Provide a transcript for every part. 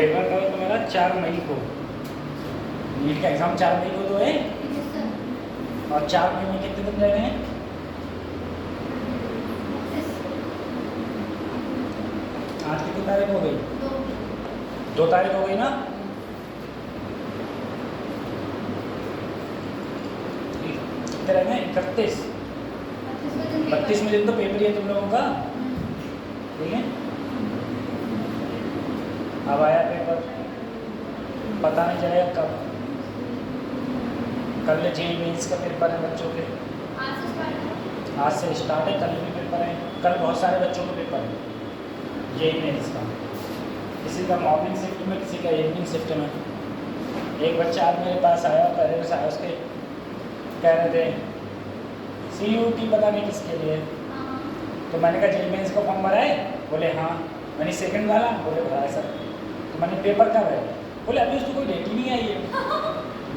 Paper कब है तुम्हारा? 4 मई को। नीट का एग्ज़ाम 4 मई को तो है। और 4 मई में कितने दिन रह गए हैं? आज कितनी तारीख हो गई? 2 तारीख हो गई ना। कितने रह गए? 31। 32वें दिन तो पेपर ही है तुम लोगों का, ठीक है। अब आया पेपर, पता नहीं चलेगा कब। कल जेईई मेंस का पेपर है बच्चों के, आज से स्टार्ट है। कल भी पेपर है, कल बहुत सारे बच्चों के पेपर है जेईई मेंस का। किसी का मॉर्निंग शिफ्ट में, किसी का इवनिंग शिफ्ट में। एक बच्चा आज मेरे पास आया, पहले से आया, उसके कह रहे थे CUT पता नहीं किसके लिए। तो मैंने कहा जेईई मेंस का फॉर्म भरा है? बोले हाँ। मैंने सेकंड वाला? बोले भरा है सर। तो मैंने पेपर कब है? बोले अभी उसकी कोई डेट ही नहीं आई है।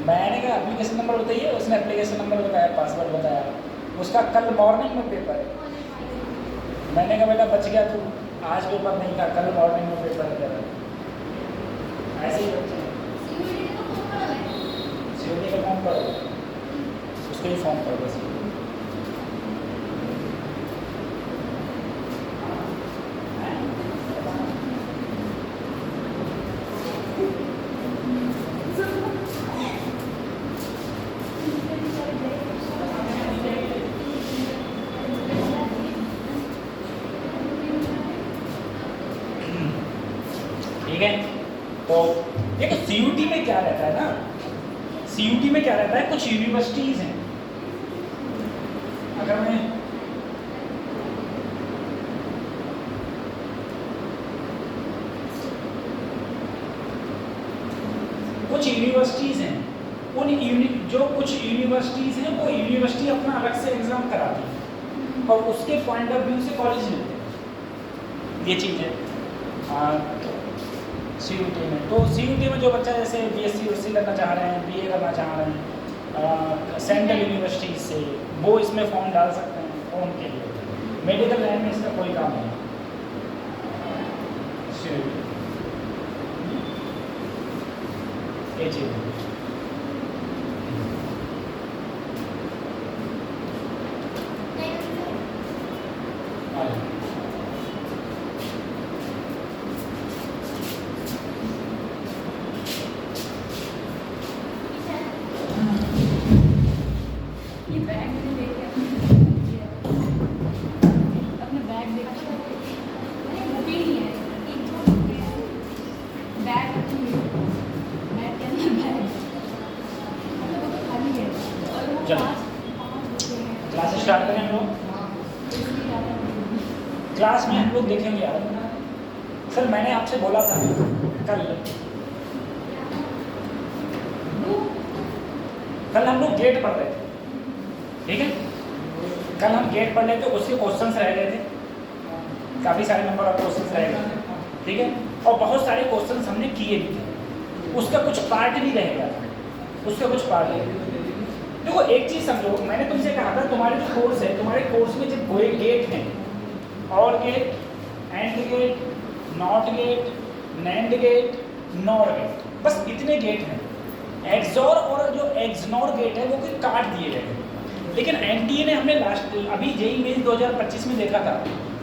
मैंने कहा एप्लीकेशन नंबर बताइए। उसने एप्लीकेशन नंबर बताया, पासवर्ड बताया। उसका कल मॉर्निंग में पेपर है। मैंने कहा बेटा बच गया तू, आज पेपर नहीं था, कल मॉर्निंग में पेपर है तेरा। ऐसे ही बच्चे CUT का फॉर्म करो, उसको ही फॉर्म करो बस। ठीक है। तो देखो CUT में क्या रहता है ना, CUT में क्या रहता है, कुछ यूनिवर्सिटीज़ हैं। अगर मैं कुछ यूनिवर्सिटीज़ हैं, जो कुछ यूनिवर्सिटीज़ हैं वो यूनिवर्सिटी अपना अलग से एग्ज़ाम कराती है और उसके पॉइंट ऑफ व्यू से कॉलेज मिलते हैं। ये चीज़ है CUT में। तो CUT में जो बच्चा जैसे BSc करना चाह रहे हैं, BA करना चाह रहे हैं सेंट्रल यूनिवर्सिटीज से, वो इसमें फॉर्म डाल सकते हैं। वो उनके लिए मेडिकल लाइन में इसका कोई काम नहीं। ये चीज़ क्लास स्टार्ट करें हम लोग। क्लास में हम लोग देखेंगे यार, सर मैंने आपसे बोला था कल हम लोग गेट पढ़ रहे थे, ठीक है। कल हम गेट पढ़ रहे थे, उसके क्वेश्चंस रह गए थे, काफ़ी सारे नंबर ऑफ क्वेश्चंस रह गए थे, ठीक है। और बहुत सारे क्वेश्चंस हमने किए भी थे, उसका कुछ पार्ट भी रहेगा, उसका कुछ पार्ट रहेगा। देखो एक चीज़ समझो, मैंने तुमसे कहा था तुम्हारे जो कोर्स है, तुम्हारे कोर्स में जब कोई गेट हैं, OR gate, AND gate, NOT gate, NAND gate, NOR gate, बस इतने गेट हैं। एक्सॉर और जो एक्सनॉर गेट है वो कोई काट दिए गए हैं। लेकिन NTA ने हमें अभी जेईई मेंस 2025 में देखा था,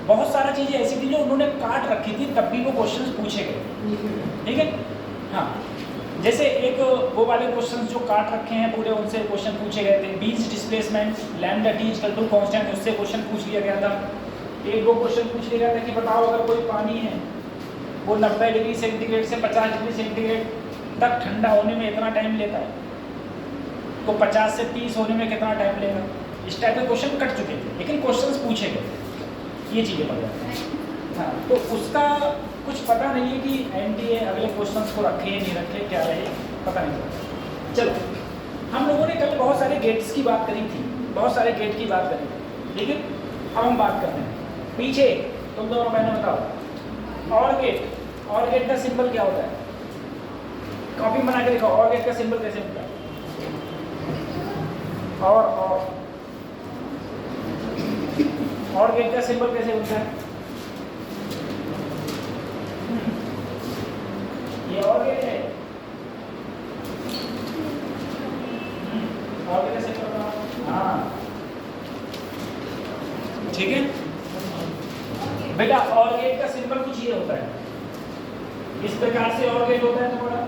बहुत सारा चीज़ें ऐसी थी जो उन्होंने काट रखी थी, तब भी वो क्वेश्चन पूछे गए, ठीक है। हाँ, जैसे एक वो वाले क्वेश्चन जो काट रखे हैं पूरे, उनसे क्वेश्चन पूछे गए थे। बीज displacement, lambda T equal to constant, उससे क्वेश्चन पूछ लिया गया था। एक वो क्वेश्चन पूछ लिया गया था कि बताओ अगर कोई पानी है वो 90 डिग्री सेंटीग्रेड से 50 डिग्री सेंटीग्रेड तक ठंडा होने में इतना टाइम लेता है, तो 50 से 30 होने में कितना टाइम लेगा। इस टाइप के क्वेश्चन कट चुके थे, लेकिन क्वेश्चन पूछे गए, ये चीज़ें पड़ जाती हैं। हाँ, तो उसका कुछ पता नहीं है कि NTA अगले क्वेश्चंस को रखे नहीं रखे, क्या रहे पता नहीं चलता। चलो, हम लोगों ने कल बहुत सारे गेट्स की बात करी थी, बहुत सारे गेट की बात करी थी, लेकिन अब हम बात करते हैं पीछे। तुम दोनों मैंने बताओ, और गेट का सिंबल क्या होता है? कॉपी बना के देखो, और गेट का सिंबल कैसे होता है? और गेट का सिंबल कैसे होता है? ये और गेट है, और गेट कैसे करना? हाँ ठीक है बेटा। और गेट का सिंबल कुछ ये होता है, इस प्रकार से और गेट होता है तुम्हारा।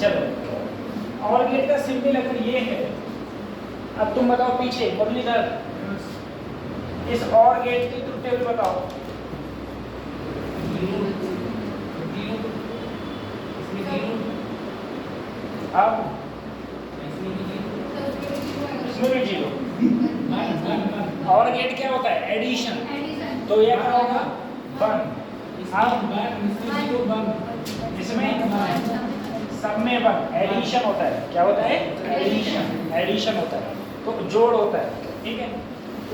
चलो और गेट का सिंबल अगर ये है, अब तुम बताओ पीछे मुरलीधर, इस और गेट की ट्रुथ टेबल बताओ। अब इसमें भी जीरो। और गेट क्या होता है? एडिशन, तो यह क्या होगा? 1। इसमें सब में 1 एडिशन होता है। क्या होता है? एडिशन, एडिशन होता है, तो जोड़ होता है, ठीक है।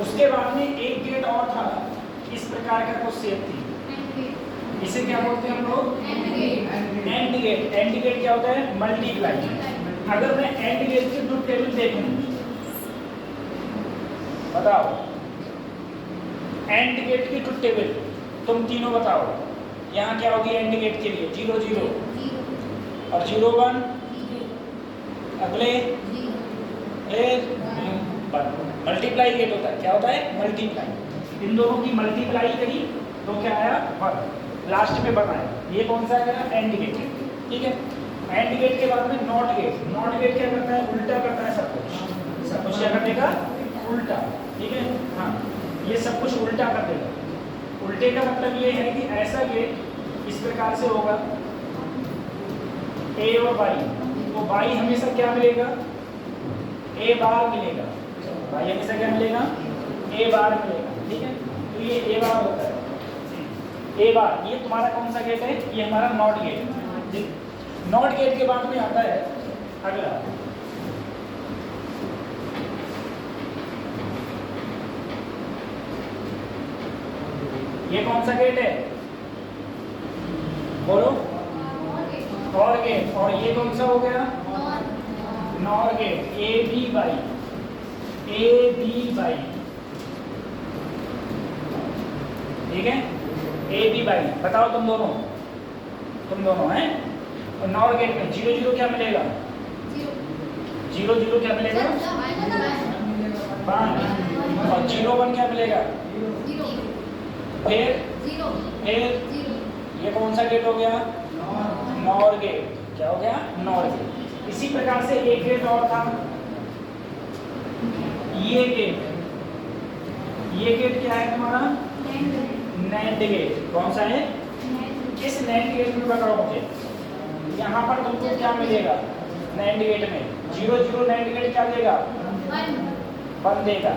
उसके बाद में एक गेट और था, इस प्रकार का कुछ शेप थी, इसे क्या बोलते हैं हम लोग? And gate. एंड गेट क्या होता है? मल्टीप्लाई। अगर मैं एंड गेट की ट्रुथ टेबल देखूं, बताओ एंड गेट की ट्रुथ टेबल तुम तीनों बताओ। यहाँ क्या होगी एंड गेट के लिए? 0 0 और 0 1, अगले फिर 1। मल्टीप्लाई गेट होता है। क्या होता है? मल्टीप्लाई। इन दोनों की मल्टीप्लाई करी तो क्या आया? 1। लास्ट में 1 आया। ये कौन सा आया? एंड गेट, ठीक है। एंड गेट के बाद में नॉट गेट। नॉट गेट क्या करता है? उल्टा करता है सब कुछ। सब कुछ क्या कर देगा? उल्टा, ठीक है। हाँ, ये सब कुछ उल्टा कर देगा। उल्टे का मतलब ये है कि ऐसा गेट इस प्रकार से होगा, ए और बाई, तो बाई हमेशा क्या मिलेगा? ए बार मिलेगा। बाई हमेशा क्या मिलेगा? ए बार मिलेगा, ठीक है। तो ये ए बार होता है। ए बार ये तुम्हारा कौन सा गेट है? ये हमारा नॉट गेट। नॉट गेट के बाद में आता है अगला, ये कौन सा गेट है? बोलो। और गेट। और ये कौन सा हो गया? NOR gate. A B by, A B by, ठीक है। ए बी बाई बताओ तुम दोनों हैं। और नॉर गेट में 0 0 क्या मिलेगा? 0 0 क्या मिलेगा? 1। और 0 1 क्या मिलेगा? फिर ये कौन सा गेट हो गया? NOR gate. क्या हो गया? NOR gate. इसी प्रकार से एक गेट और था, ये गेट। ये गेट क्या है तुम्हारा? NAND gate. कौन सा है? किस नैंड गेट में बताओ मुझे। यहाँ पर तुमको क्या मिलेगा नैंड गेट में? 0 0 नैंड गेट क्या देगा? 1 देगा।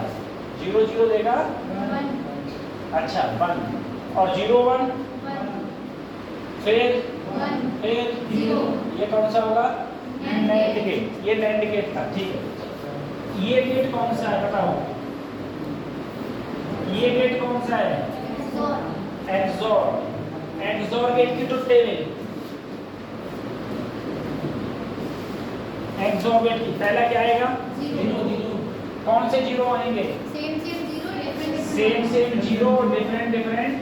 0 0 देगा 1। अच्छा 1। और 0 1 फिर 0। ये कौन सा होगा? NAND gate. ये नैंड गेट था, ठीक है। ये गेट कौन सा है बताओ? ये गेट कौन सा है? एक्सोर। एक्सोर गेट की ट्रुथ टेबल। एक्सोर गेट की पहला क्या आएगा? 0। कौन से 0 आएंगे? Same 0 different different.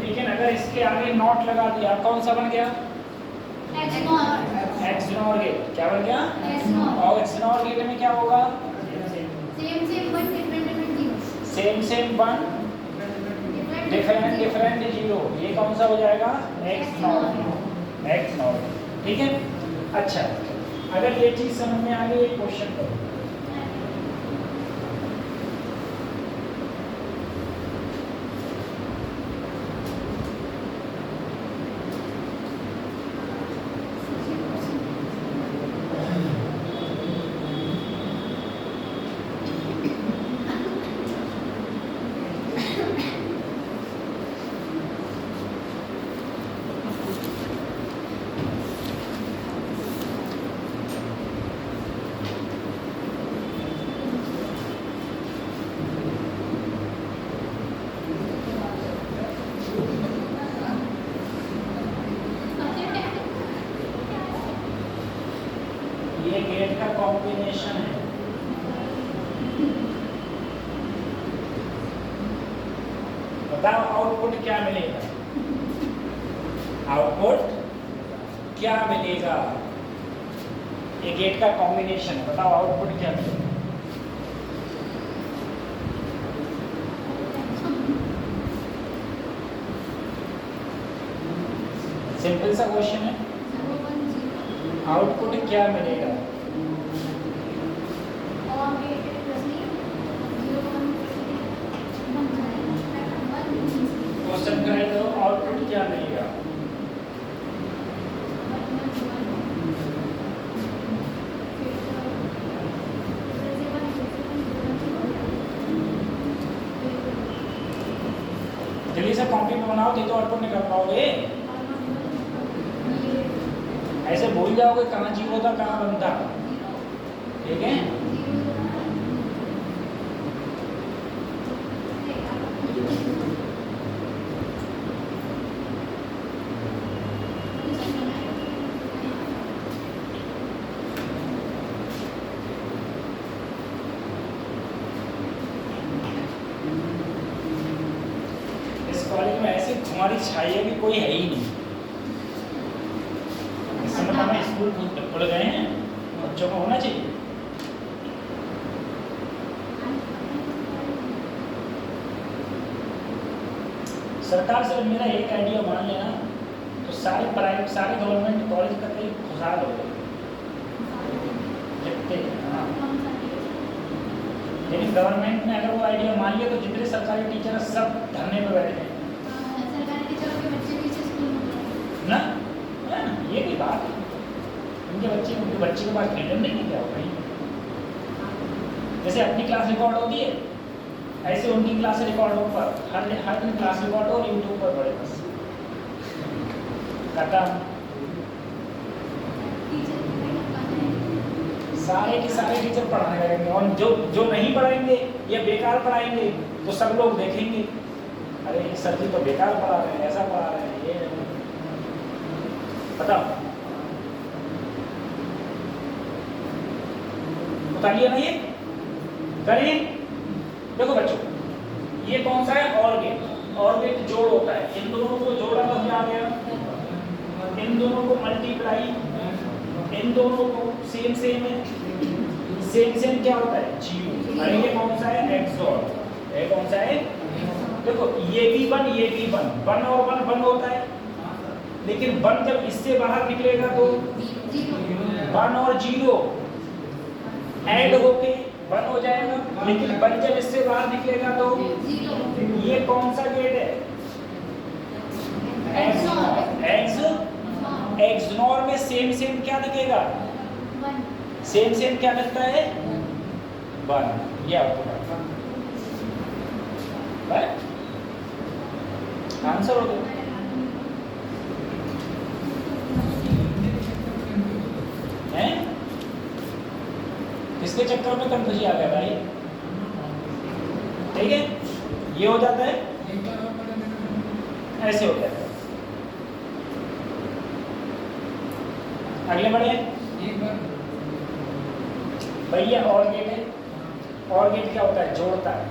लेकिन अगर इसके आगे नॉट लगा दिया कौन सा बन गया? XNOR gate. क्या बन गया? और एक्सनॉर गेट में क्या होगा? Same 1 different different 0। ये कौन सा हो जाएगा? एक्सनॉर, ठीक है। अच्छा, अगर ये चीज समझ में आ गई, एक क्वेश्चन करो। ये गेट का कॉम्बिनेशन है। बताओ आउटपुट क्या मिलेगा? आउटपुट क्या मिलेगा? ये गेट का कॉम्बिनेशन है, बताओ आउटपुट क्या मिलेगा? सिंपल सा क्वेश्चन है, आउटपुट क्या मिलेगा? क्वेश्चन करें तो आउटपुट क्या मिलेगा? जल्दी से कॉपी में बनाओ, तो आउटपुट निकाल पाओगे। ऐसे भूल जाओगे कहाँ जीरो था कहाँ वन था, ठीक है? इस कॉलेज में ऐसी खुमारी छाई है कि कोई है ही नहीं। इस समय हमें स्कूल खुल गए हैं, बच्चों को होना चाहिए। सरकार से मेरा एक आइडिया मान लेना तो सारे प्राइवेट सारे गवर्नमेंट कॉलेज का कहीं खुशहाल हो गए जितने। हाँ, लेकिन गवर्नमेंट ने अगर वो आइडिया मान लिया तो जितने सरकारी टीचर हैं सब धरने पे बैठे हैं ना। ये कोई बात है, उनके बच्चे के पास फ्रीडम नहीं है क्या? भाई जैसे अपनी क्लास रिकॉर्ड होती है ऐसे उनकी क्लास रिकॉर्ड हो, पर हर दिन क्लास रिकॉर्ड हो और यूट्यूब पर पड़े बस खत्म। सारे के सारे टीचर पढ़ाने लगेंगे और जो नहीं पढ़ाएंगे या बेकार पढ़ाएंगे तो सब लोग देखेंगे, अरे सर जी तो बेकार पढ़ा रहे हैं, ऐसा पढ़ा रहे हैं, ये बताओ। बताइए ना, ये करिए। देखो बच्चों, ये कौन सा है? और गेट जोड़ होता है, इन दोनों को जोड़ा तो क्या आ गया? इन दोनों को मल्टीप्लाई, इन दोनों को सेम है, सेम क्या होता है? जीरो। अरे ये कौन सा है? एक्सऑर। ये कौन सा है? देखो ये भी वन और वन होता है, लेकिन वन जब इससे बाहर निकलेगा तो वन और जीरो ऐड होके वन हो जाएगा, लेकिन वन जब इससे बाहर निकलेगा तो ये कौन सा गेट है? एक्सनॉर में सेम क्या दिखेगा? सेम क्या दिखता है? वन। ये आपको आंसर हो गया। हैं? इसके चक्कर में कंफ्यूजन आ गया भाई, ठीक है? ये हो जाता है, ऐसे हो जाता है। अगले बढ़े भैया, और गेट है। और गेट क्या होता है? जोड़ता है।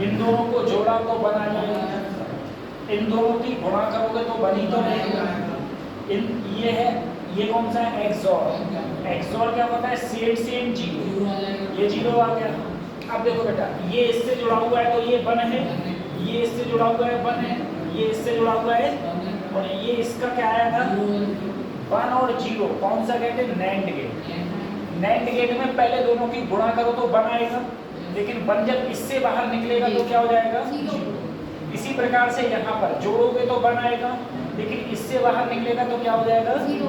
इन दोनों को जोड़ा तो बना जाएगा, इन दोनों की गुणा करोगे तो बनी तो रहेगा। ये है, ये कौन सा है? एक्सऑर। एक्सऑर क्या होता है? सेम जीरो, ये जीरो आ गया। अब देखो बेटा, ये इससे जुड़ा हुआ है तो ये वन है, ये इससे जुड़ा हुआ है वन है, ये इससे जुड़ा हुआ है, और ये इसका क्या आया था? वन और जीरो। कौन सा गेट है? NAND gate. नैंड गेट में पहले दोनों की गुणा करो तो वन आएगा, लेकिन वन जब इससे बाहर निकलेगा तो क्या हो जाएगा? इसी प्रकार से यहाँ पर जोड़ोगे तो वन आएगा, लेकिन इससे बाहर निकलेगा तो क्या हो जाएगा? जीरो।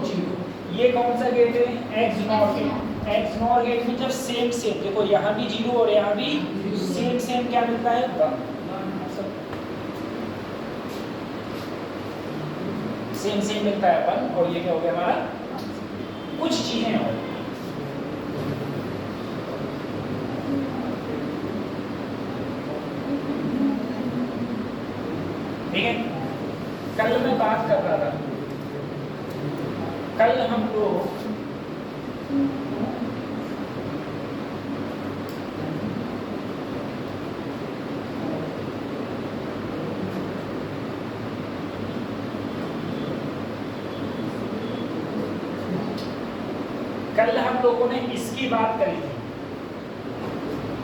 ये कौन सा गेट है? XNOR gate. एक्सनॉर गेट में जब सेम देखो, यहाँ भी जीरो और यहाँ भी सेम क्या मिलता है? वन। सेम मिलता है वन, और ये क्या हो गया हमारा? कुछ चीजें और ठीक है। कल मैं बात कर रहा था, कल हम लोग लोगों ने इसकी बात करी थी,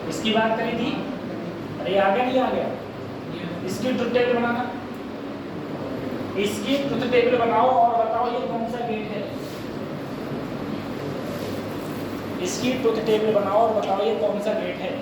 इसकी बात करी थी। अरे आ गया नहीं आ गया? इसकी ट्रुथ टेबल बनाना, इसकी ट्रुथ टेबल बनाओ और बताओ ये कौन सा गेट है। इसकी ट्रुथ टेबल बनाओ और बताओ ये कौन सा गेट है।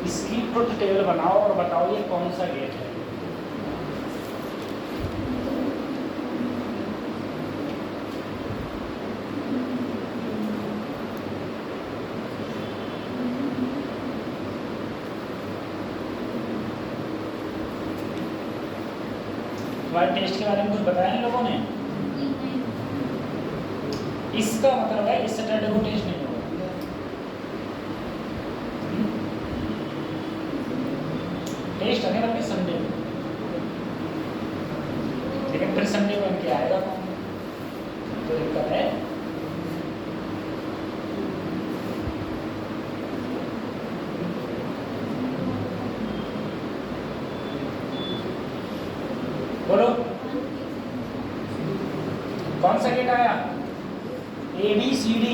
इसकी ट्रुथ टेबल बनाओ और बताओ ये कौन सा गेट है। तुम्हारे टेस्ट के बारे में कुछ बताया इन लोगों ने? इसका मतलब है इस सैटरडे को टेस्ट नहीं होगा। टेस्ट आने वाले संडे को, लेकिन फिर संडे को इनके आएगा कौन, तो दिक्कत है। बोलो कौन सा गेट आया? ABCD।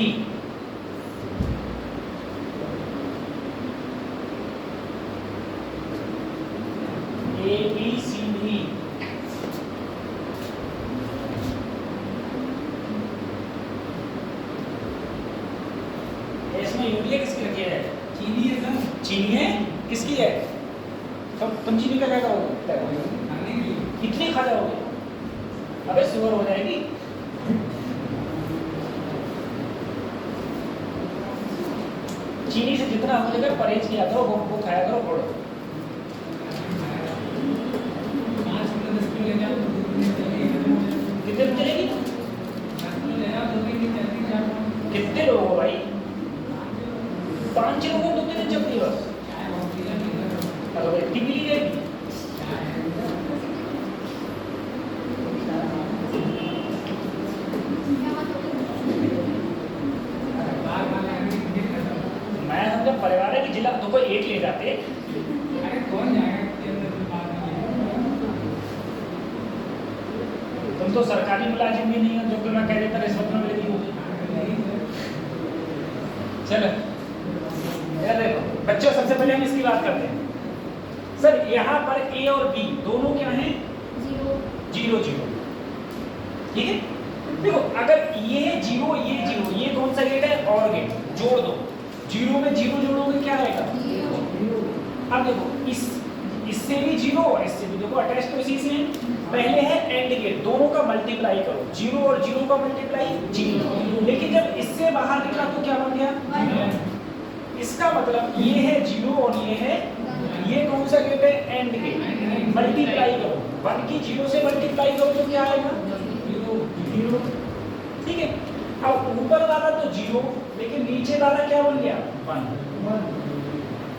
ABCD इसमें यूरिया किसकी रखी है? चीनी है सर। चीनी है? किसकी है? तुम चीनी का क्या करोगे? कितनी खा जाओगे? अबे शुगर हो जाएगी। चीनी से जितना हो सके परहेज किया करो, वो खाया करो गुड़। कितने दिन चलेगी? कितने लोग हो भाई? 5-6 लोगों को 2 दिन चलती है बस। अगर इतनी मिली जाएगी मैं समझा परिवार है कि जिला तो कोई 1 ले जाते। अरे कौन जाएगा? तुम तो सरकारी मुलाजिम भी नहीं हो, जो कि मैं कह देता रिश्वत में मिलेगी होगी। चलो यार देखो बच्चों, सबसे पहले हम इसकी बात करते हैं। सर यहाँ पर A और B दोनों क्या हैं? 0 0। ठीक है, देखो अगर ये 0 ये 0, ये कौन सा गेट है? और गेट। जोड़ दो, 0 में 0 जोड़ोगे क्या आएगा? अब देखो इससे भी 0 और इससे भी, देखो अटैच तो इसी से है। पहले है एंड गेट, दोनों का मल्टीप्लाई करो, 0 और 0 का मल्टीप्लाई 0। लेकिन जब इससे बाहर निकला तो क्या बन गया? इसका मतलब ये है 0 और ये है, ये कौन सा गेट है? AND gate. मल्टीप्लाई करो, 1 की 0 से मल्टीप्लाई करो तो क्या आएगा? 0। ठीक है, अब ऊपर वाला तो 0, लेकिन नीचे वाला क्या बन गया? 1।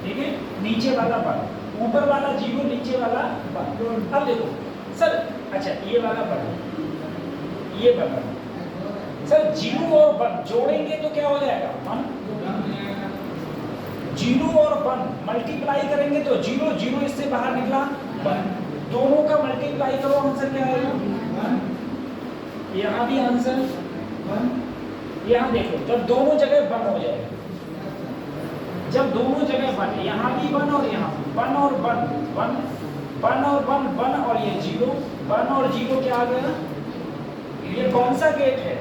ठीक है, नीचे वाला 1, ऊपर वाला 0, नीचे वाला 1। अब देखो सर, अच्छा ये वाला 1, ये वाला सर 0 और 1 जोड़ेंगे तो क्या हो जाएगा? 1। 0 और 1 मल्टीप्लाई करेंगे तो 0 0 इससे बाहर निकला 1, दोनों का मल्टीप्लाई करो, आंसर क्या आएगा? 1। यहाँ भी आंसर 1। यहाँ देखो जब दोनों जगह 1 हो जाएगा, जब दोनों जगह 1, यहाँ भी 1 और यहाँ 1 और 1 1 1 और 1 1 और ये 0 1 और 0 क्या आ गया? ये कौन सा गेट है?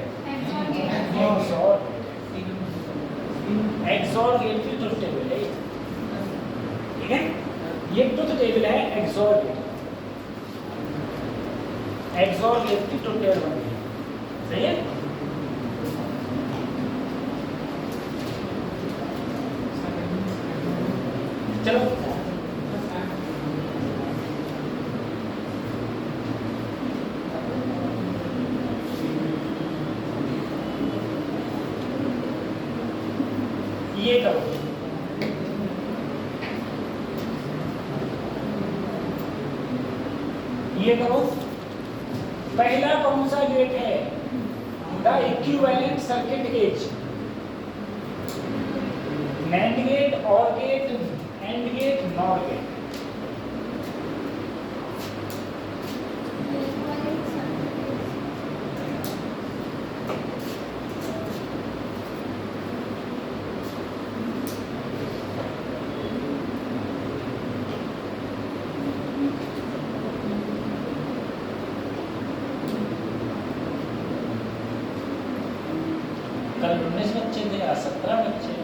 एक्सॉर गेट की ट्रुथ टेबल है। ठीक है, ये ट्रुथ टेबल है एक्सॉर गेट। एक्सॉर गेट की ट्रुथ टेबल बन गई। सही है। चलो ये करो, ये करो। पहला कौन सा गेट है? The equivalent circuit as, NAND gate, OR gate, AND gate, NOR gate. कल 19 बच्चे थे, आज 17 बच्चे हैं।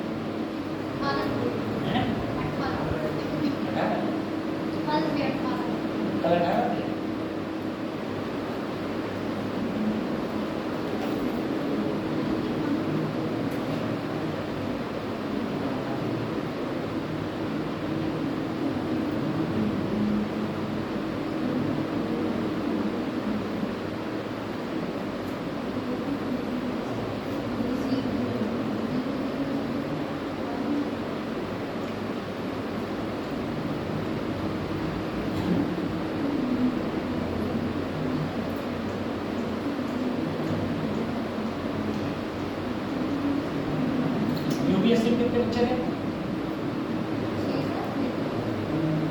कल 18 थे। यूपीएससी में कितने बच्चे हैं?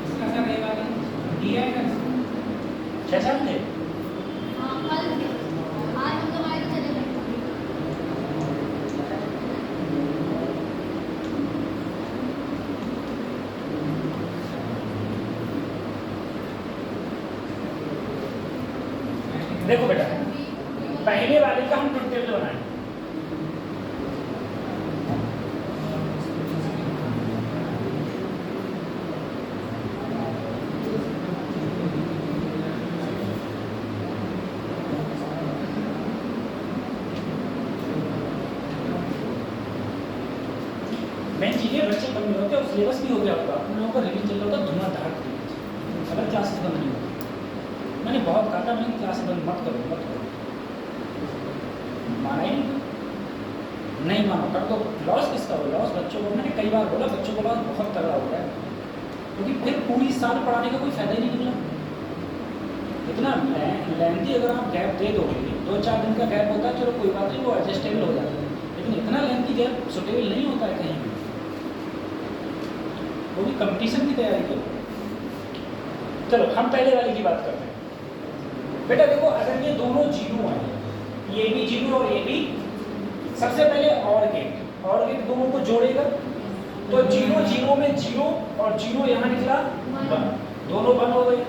इसका सर ये वाला दिया है ना 6-7 थे। देखो बेटा, पहले वाले का हम ट्रुथ टेबल बनाएं। मैं चीजें बच्चे कम नहीं होते और सिलेबस भी हो गया होगा, आप लोगों का रिवीजन चल रहा होता धुआंधार अगर क्लासेस बंद नहीं होती। मैंने बहुत कहा था मैंने क्लास बंद मत करो, मत करो। माना ही नहीं मानो, कर दो। लॉस किसका हो? लॉस बच्चों को। मैंने कई बार बोला बच्चों को लॉस बहुत तगड़ा हो रहा है, क्योंकि फिर पूरी साल पढ़ाने का कोई फायदा ही नहीं निकला। इतना लेंथी अगर आप गैप दे दोगे, 2-4 दिन का गैप होता है, चलो कोई बात नहीं, वो एडजस्टेबल हो जाता है, लेकिन इतना लेंथी गैप सुटेबल नहीं होता है कहीं भी। वो भी कंपटीशन की तैयारी करो। चलो हम पहले वाले की बात करते हैं। बेटा देखो, अगर ये दोनों जीरो हैं, ये भी जीरो और ये भी, सबसे पहले OR गेट, OR गेट दोनों को जोड़ेगा, तो 0 0 में 0 और 0 यहाँ निकला 1, दोनों 1 हो गए।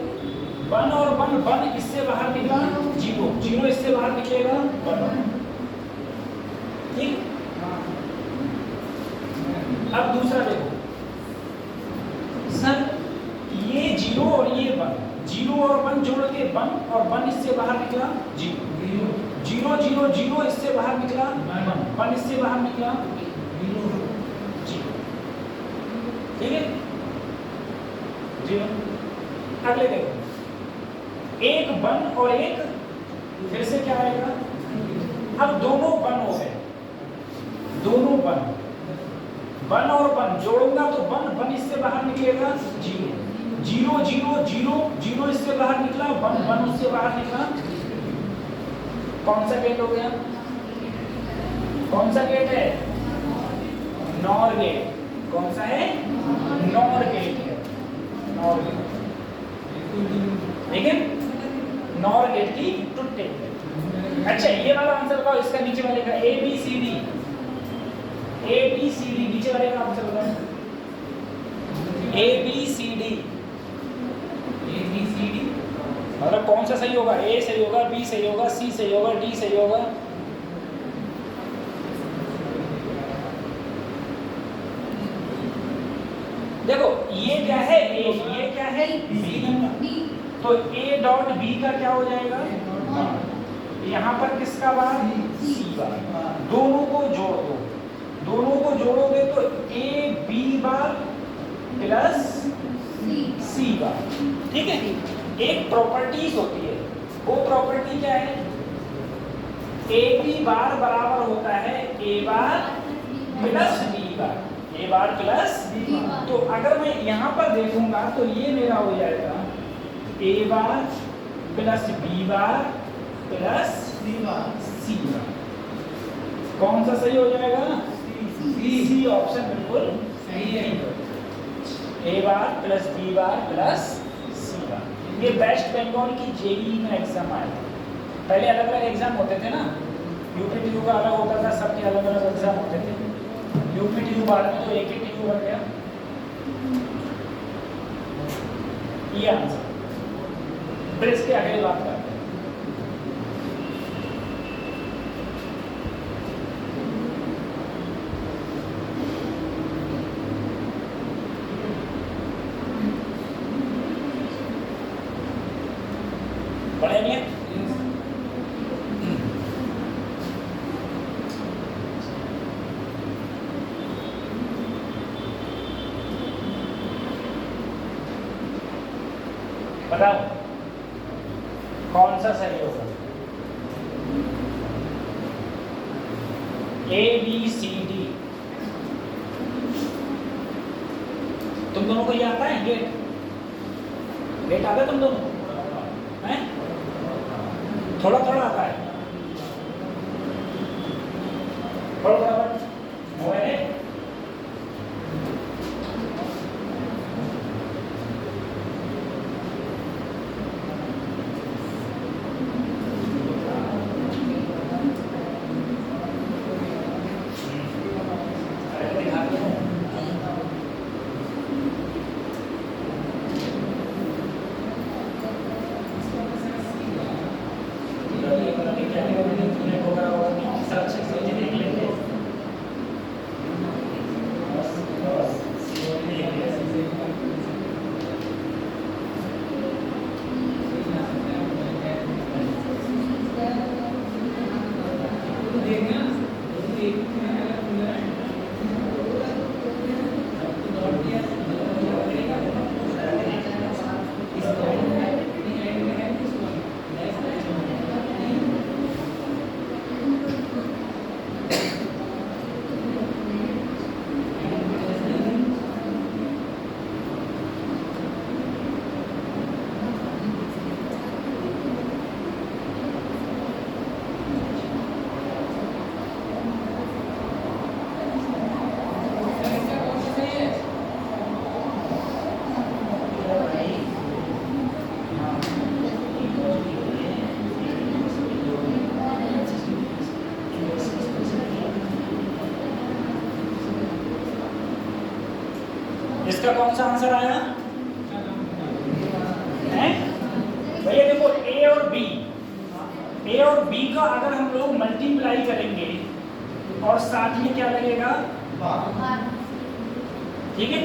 1 और 1, 1 इससे बाहर निकला 0, 0 इससे बाहर निकलेगा 1। ठीक। अब दूसरा देखो सर, ये 0 और ये 1, 0 और 1 जोड़ के 1 और 1 इससे बाहर निकला 0, 0 0 0 इससे बाहर निकला 1 इससे बाहर निकला 0। ठीक है 0। अगले देखो, एक 1 और एक फिर से क्या आएगा? अब दोनों 1 हो गए, दोनों 1 और 1 जोड़ूंगा तो 1 इससे बाहर निकलेगा 0, 0 0 0 0 इससे बाहर निकला 1 उससे बाहर निकला। कौन सा गेट हो गया? कौन सा गेट है? NOR gate. कौन सा है? NOR गेट है, NOR गेट। ठीक है, NOR गेट की ट्रुथ टेबल। अच्छा ये वाला आंसर बताओ, इसका नीचे वाले का ABCD, ABCD नीचे वाले का आंसर बताओ। ABCD, ABCD मतलब कौन सा सही होगा? A सही होगा, B सही होगा, C सही होगा, D सही होगा। देखो ये क्या है? A, ये क्या है? B। तो A डॉट B का क्या हो जाएगा? यहाँ पर किसका बार? C बार। दोनों को जोड़ दो, दोनों को जोड़ोगे तो AB बार प्लस C बार। ठीक है, एक प्रॉपर्टीज होती है, वो प्रॉपर्टी क्या है? AB बार बराबर होता है A bar plus B bar. A bar plus B bar. तो अगर मैं यहाँ पर देखूंगा तो ये मेरा हो जाएगा ए बार प्लस बी बार प्लस सी बार। सी बार। कौन सा सही हो जाएगा? सी ऑप्शन बिल्कुल सही है। ए बार प्लस बी बार प्लस सी बार। ये वेस्ट बंगाल की जेईई में एग्जाम आया था। पहले अलग अलग एग्जाम होते थे ना, यूपीटीयू का अलग होता था, सबके अलग अलग एग्जाम होते थे। यूपीटीयू बाद में तो एक ही टीयू बन गया। ये आंसर। फिर इसके आगे बात करते हैं। पढ़े नहीं है? बताओ कौन सा सही होगा? A B C D. तुम दोनों को ये आता है गेट? गेट आता है तुम दोनों? हैं? थोड़ा थोड़ा आता है। थोड़ा थोड़ा मोबाइल है? इसका कौन सा आंसर आया है? भैया देखो ए और बी का अगर हम लोग मल्टीप्लाई करेंगे और साथ में क्या लगेगा? ठीक है।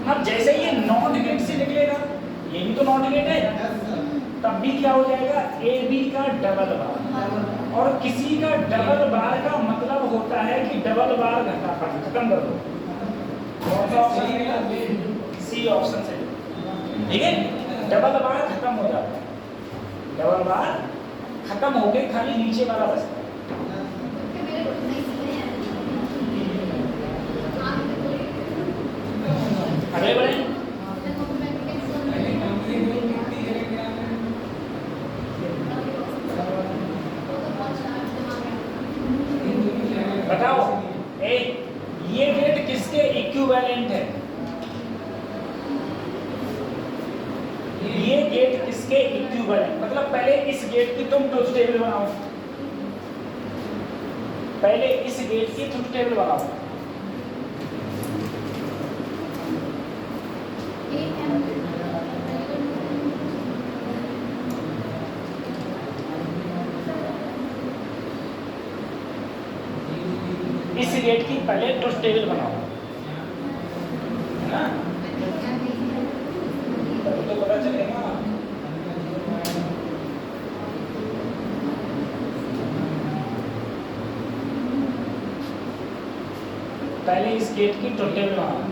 अब जैसे ये नॉट गेट से निकलेगा, ये भी तो नॉट गेट है, तब भी क्या हो जाएगा? ए बी का डबल बार। और किसी का डबल बार का मतलब होता है कि डबल बार घटा खत्म कर दो। सी ऑप्शन से, ठीक है। डबल बार खत्म हो जाता है, डबल बार खत्म हो गए, खाली नीचे वाला बचता है। अगले बढ़े। बताओ ये गेट किसके इक्विवेलेंट है? ये गेट किसके इक्विवेलेंट, मतलब पहले इस गेट की तुम ट्रुथ टेबल बनाओ, पहले इस गेट की ट्रुथ टेबल बनाओ। इस गेट की पहले ट्रुथ टेबल बनाओ, है ना? तभी तो पता चलेगा। पहले इस गेट की ट्रुथ टेबल बनाओ।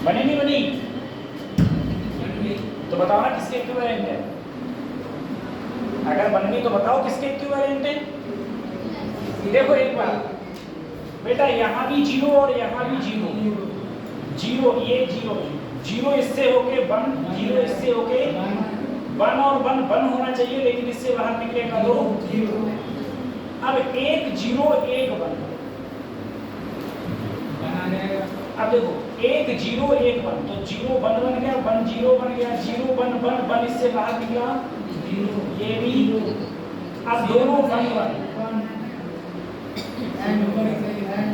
बनी नहीं बनी? तो बताओ ना किसके इक्विवेलेंट है? अगर बन गई तो बताओ किसके इक्विवेलेंट है? देखो एक बार बेटा, यहाँ भी जीरो और यहाँ भी जीरो, जीरो ये जीरो, जीरो इससे होके वन, जीरो इससे होके वन, और वन वन होना चाहिए लेकिन इससे बाहर निकलेगा दो जीरो। अब एक जीरो एक वन, अब देखो एक जीरो एक वन, तो जीरो वन बन गया, वन जीरो बन गया, जीरो वन वन वन इससे बाहर निकला जीरो, ये भी। अब दोनों वन वन,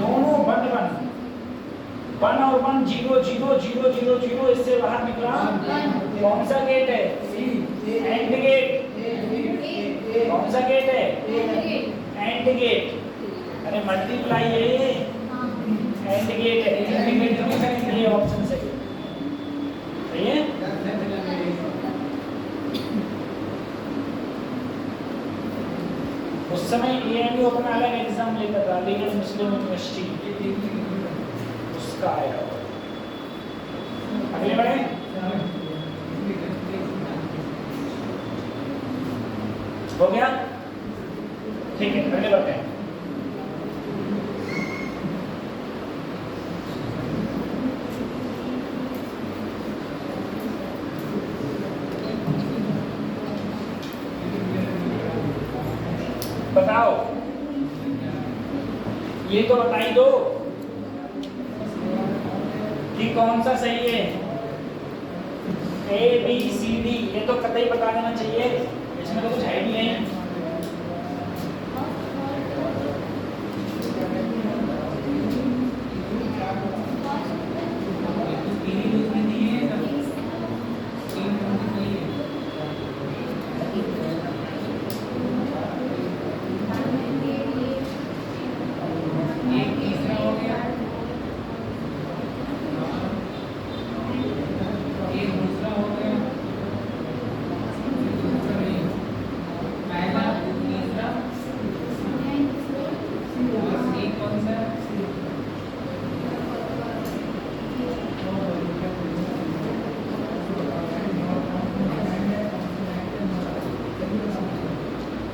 दोनों वन वन, वन और one zero zero zero zero zero इससे बाहर निकला कौन सा गेट है? AND gate. कौन सा गेट है? AND gate. अरे मल्टीप्लाई है ये, एंड गेट है, ये ऑप्शन सही है। उस समय एएमयू अपना अलग एग्जाम लेता था, लेकिन मुस्लिम यूनिवर्सिटी उसका आया। अगले बढ़े, हो गया? ठीक है, अगले बढ़ते हैं। बताओ, ये तो बता ही दो कि कौन सा सही है। ए बी सी डी ये तो कतई बता देना चाहिए, इसमें तो कुछ है ही नहीं।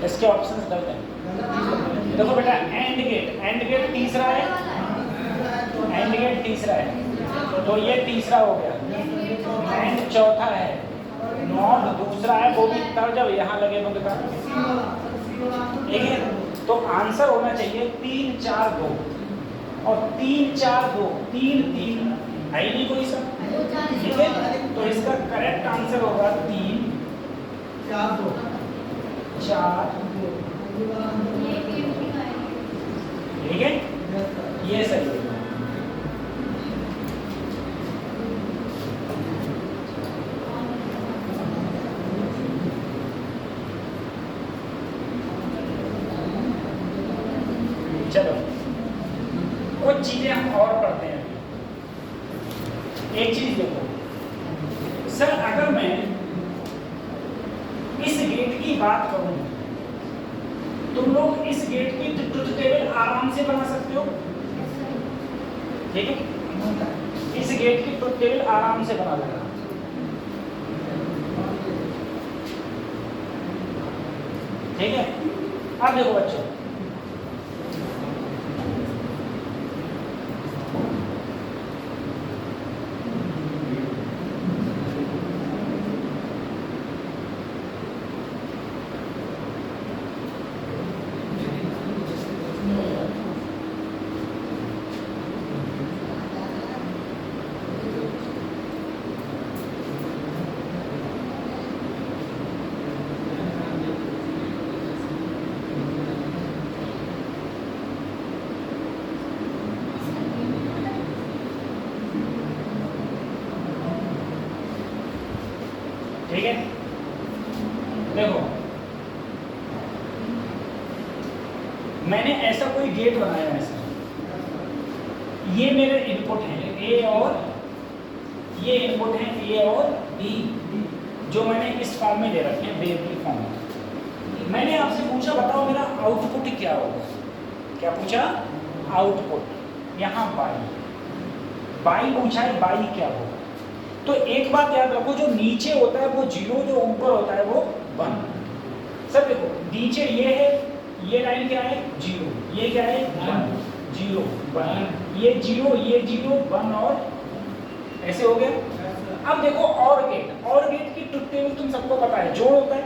इसके ऑप्शंस गलत हैं। देखो बेटा, एंड गेट तीसरा है, एंड गेट तीसरा है, तो ये तीसरा हो गया। एंड चौथा है, नॉट दूसरा है, वो भी तब जब यहाँ लगे बंद का। ठीक है, तो आंसर होना चाहिए 3 4 2, और 3 4 2 3 3 है ही नहीं कोई सा। ठीक है, तो इसका करेक्ट आंसर होगा 3 4 2 4। ठीक है, ये सही है। चलो कुछ चीजें हम और पढ़ते हैं। एक चीज देखो सर, अगर मैं इस गेट की बात करूं, तुम लोग इस गेट की ट्रुथ टेबल आराम से बना सकते हो। ठीक है, इस गेट की ट्रुथ टेबल आराम से बना लेना। ठीक है, अब देखो बच्चों, ठीक है, देखो मैंने ऐसा कोई गेट बनाया है सर, ये मेरे इनपुट हैं ए, और ये इनपुट हैं ए और बी, जो मैंने इस फॉर्म में दे रखे हैं, वेरिएबल फॉर्म में। मैंने आपसे पूछा बताओ मेरा आउटपुट क्या होगा। क्या पूछा? आउटपुट। यहाँ बाई, बाई पूछा है, बाई क्या होगा? तो एक बात याद रखो, जो नीचे होता है वो 0, जो ऊपर होता है वो 1। सब देखो, नीचे ये है, ये लाइन क्या है 0, ये क्या है 1, 0 1, ये 0, ये 0 1 और ऐसे हो गया। अब देखो और गेट की ट्रुथ टेबल तुम सबको पता है, जोड़ होता है।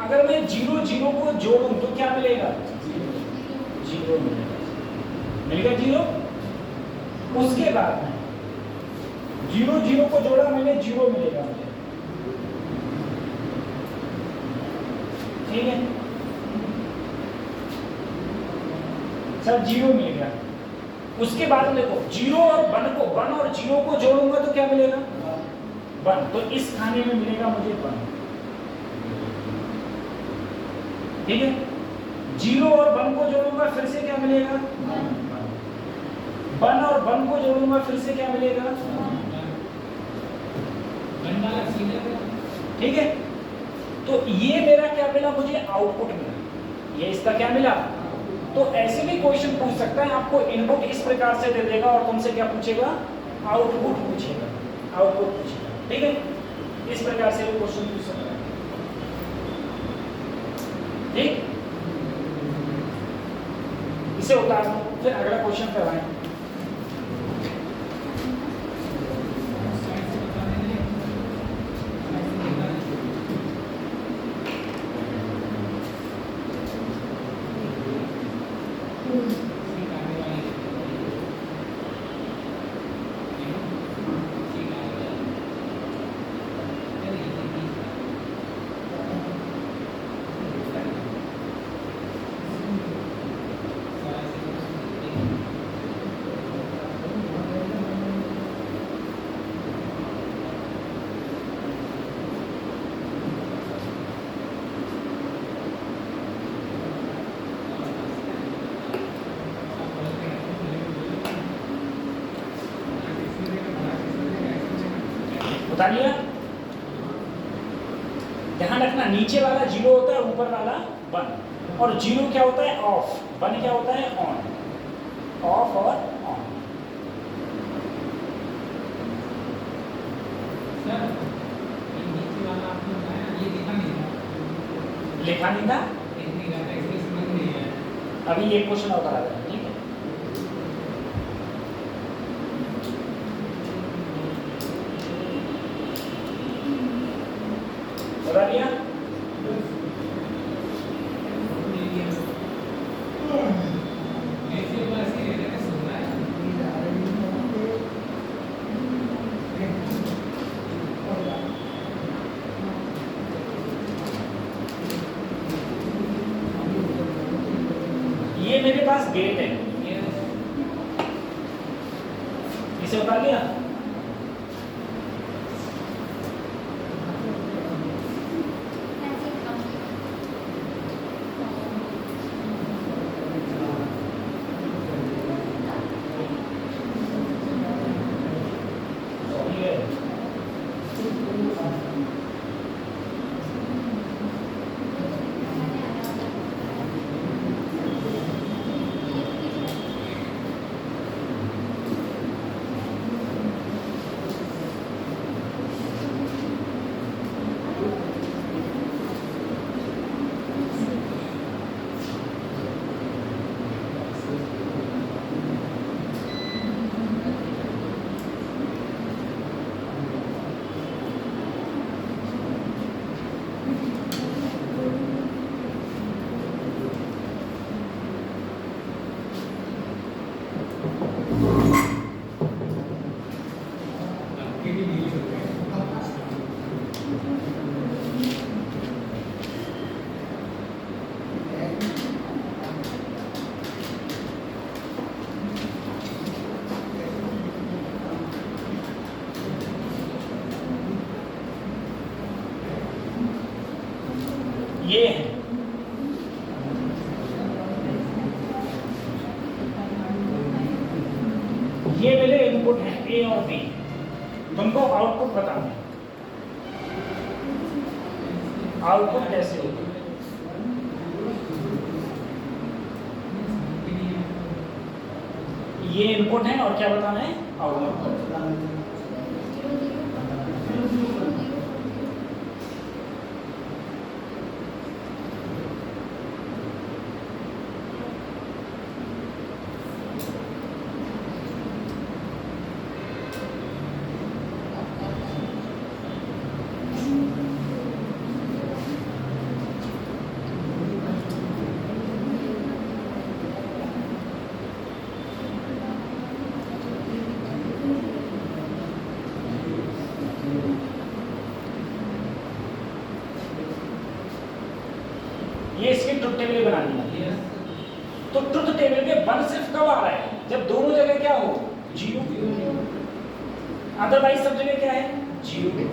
अगर मैं 0 0 को जोड़ूं तो क्या मिलेगा? 0 मिलेगा 0। उसके बाद में 0 0 को जोड़ा मैंने, 0 मिलेगा मुझे, ठीक है सर, 0 मिल गया। उसके बाद देखो 0 और 1 और 0 को जोड़ूंगा तो क्या मिलेगा? 1। तो इस खाने में मिलेगा मुझे 1, ठीक है। 0 और 1 को जोड़ूंगा फिर से क्या मिलेगा? 1 और 1 को जोड़ूंगा फिर से क्या मिलेगा? ठीक है। तो ये मेरा क्या मिला? मुझे आउटपुट मिला। ये इसका क्या मिला? तो ऐसे भी क्वेश्चन पूछ सकता है, आपको इनपुट इस प्रकार से दे देगा और तुमसे क्या पूछेगा? आउटपुट पूछेगा, आउटपुट पूछेगा, ठीक है। इस प्रकार से भी क्वेश्चन पूछ सकता है, ठीक। इसे उतार दो, फिर अगला क्वेश्चन करवाएं। बता लिया। ध्यान रखना, नीचे वाला 0 होता है, ऊपर वाला 1। और 0 क्या होता है? ऑफ। 1 क्या होता है? ऑन। ऑफ और ऑन। सर ये नीचे वाला आपने बताया, ये लिखा नहीं था। लिखा नहीं था? इतनी ज्यादा इसमें समझ नहीं आया। अभी ये क्वेश्चन और करा देना, ठीक है। बता दिया। ऐसे बस ये रहता है, सुन रहा है। ये मेरे पास गेट है, इसे उतार लिया। ये है, ये मेरे इनपुट हैं ए और बी। तुमको आउटपुट बताना है, आउटपुट कैसे होगा। ये इनपुट है और क्या बताना है? ये इसकी ट्रुथ टेबल बनानी है। तो ट्रुथ टेबल में 1 सिर्फ कब आ रहा है? जब दोनों जगह क्या हो? 0। अदरवाइज सब जगह क्या है? 0।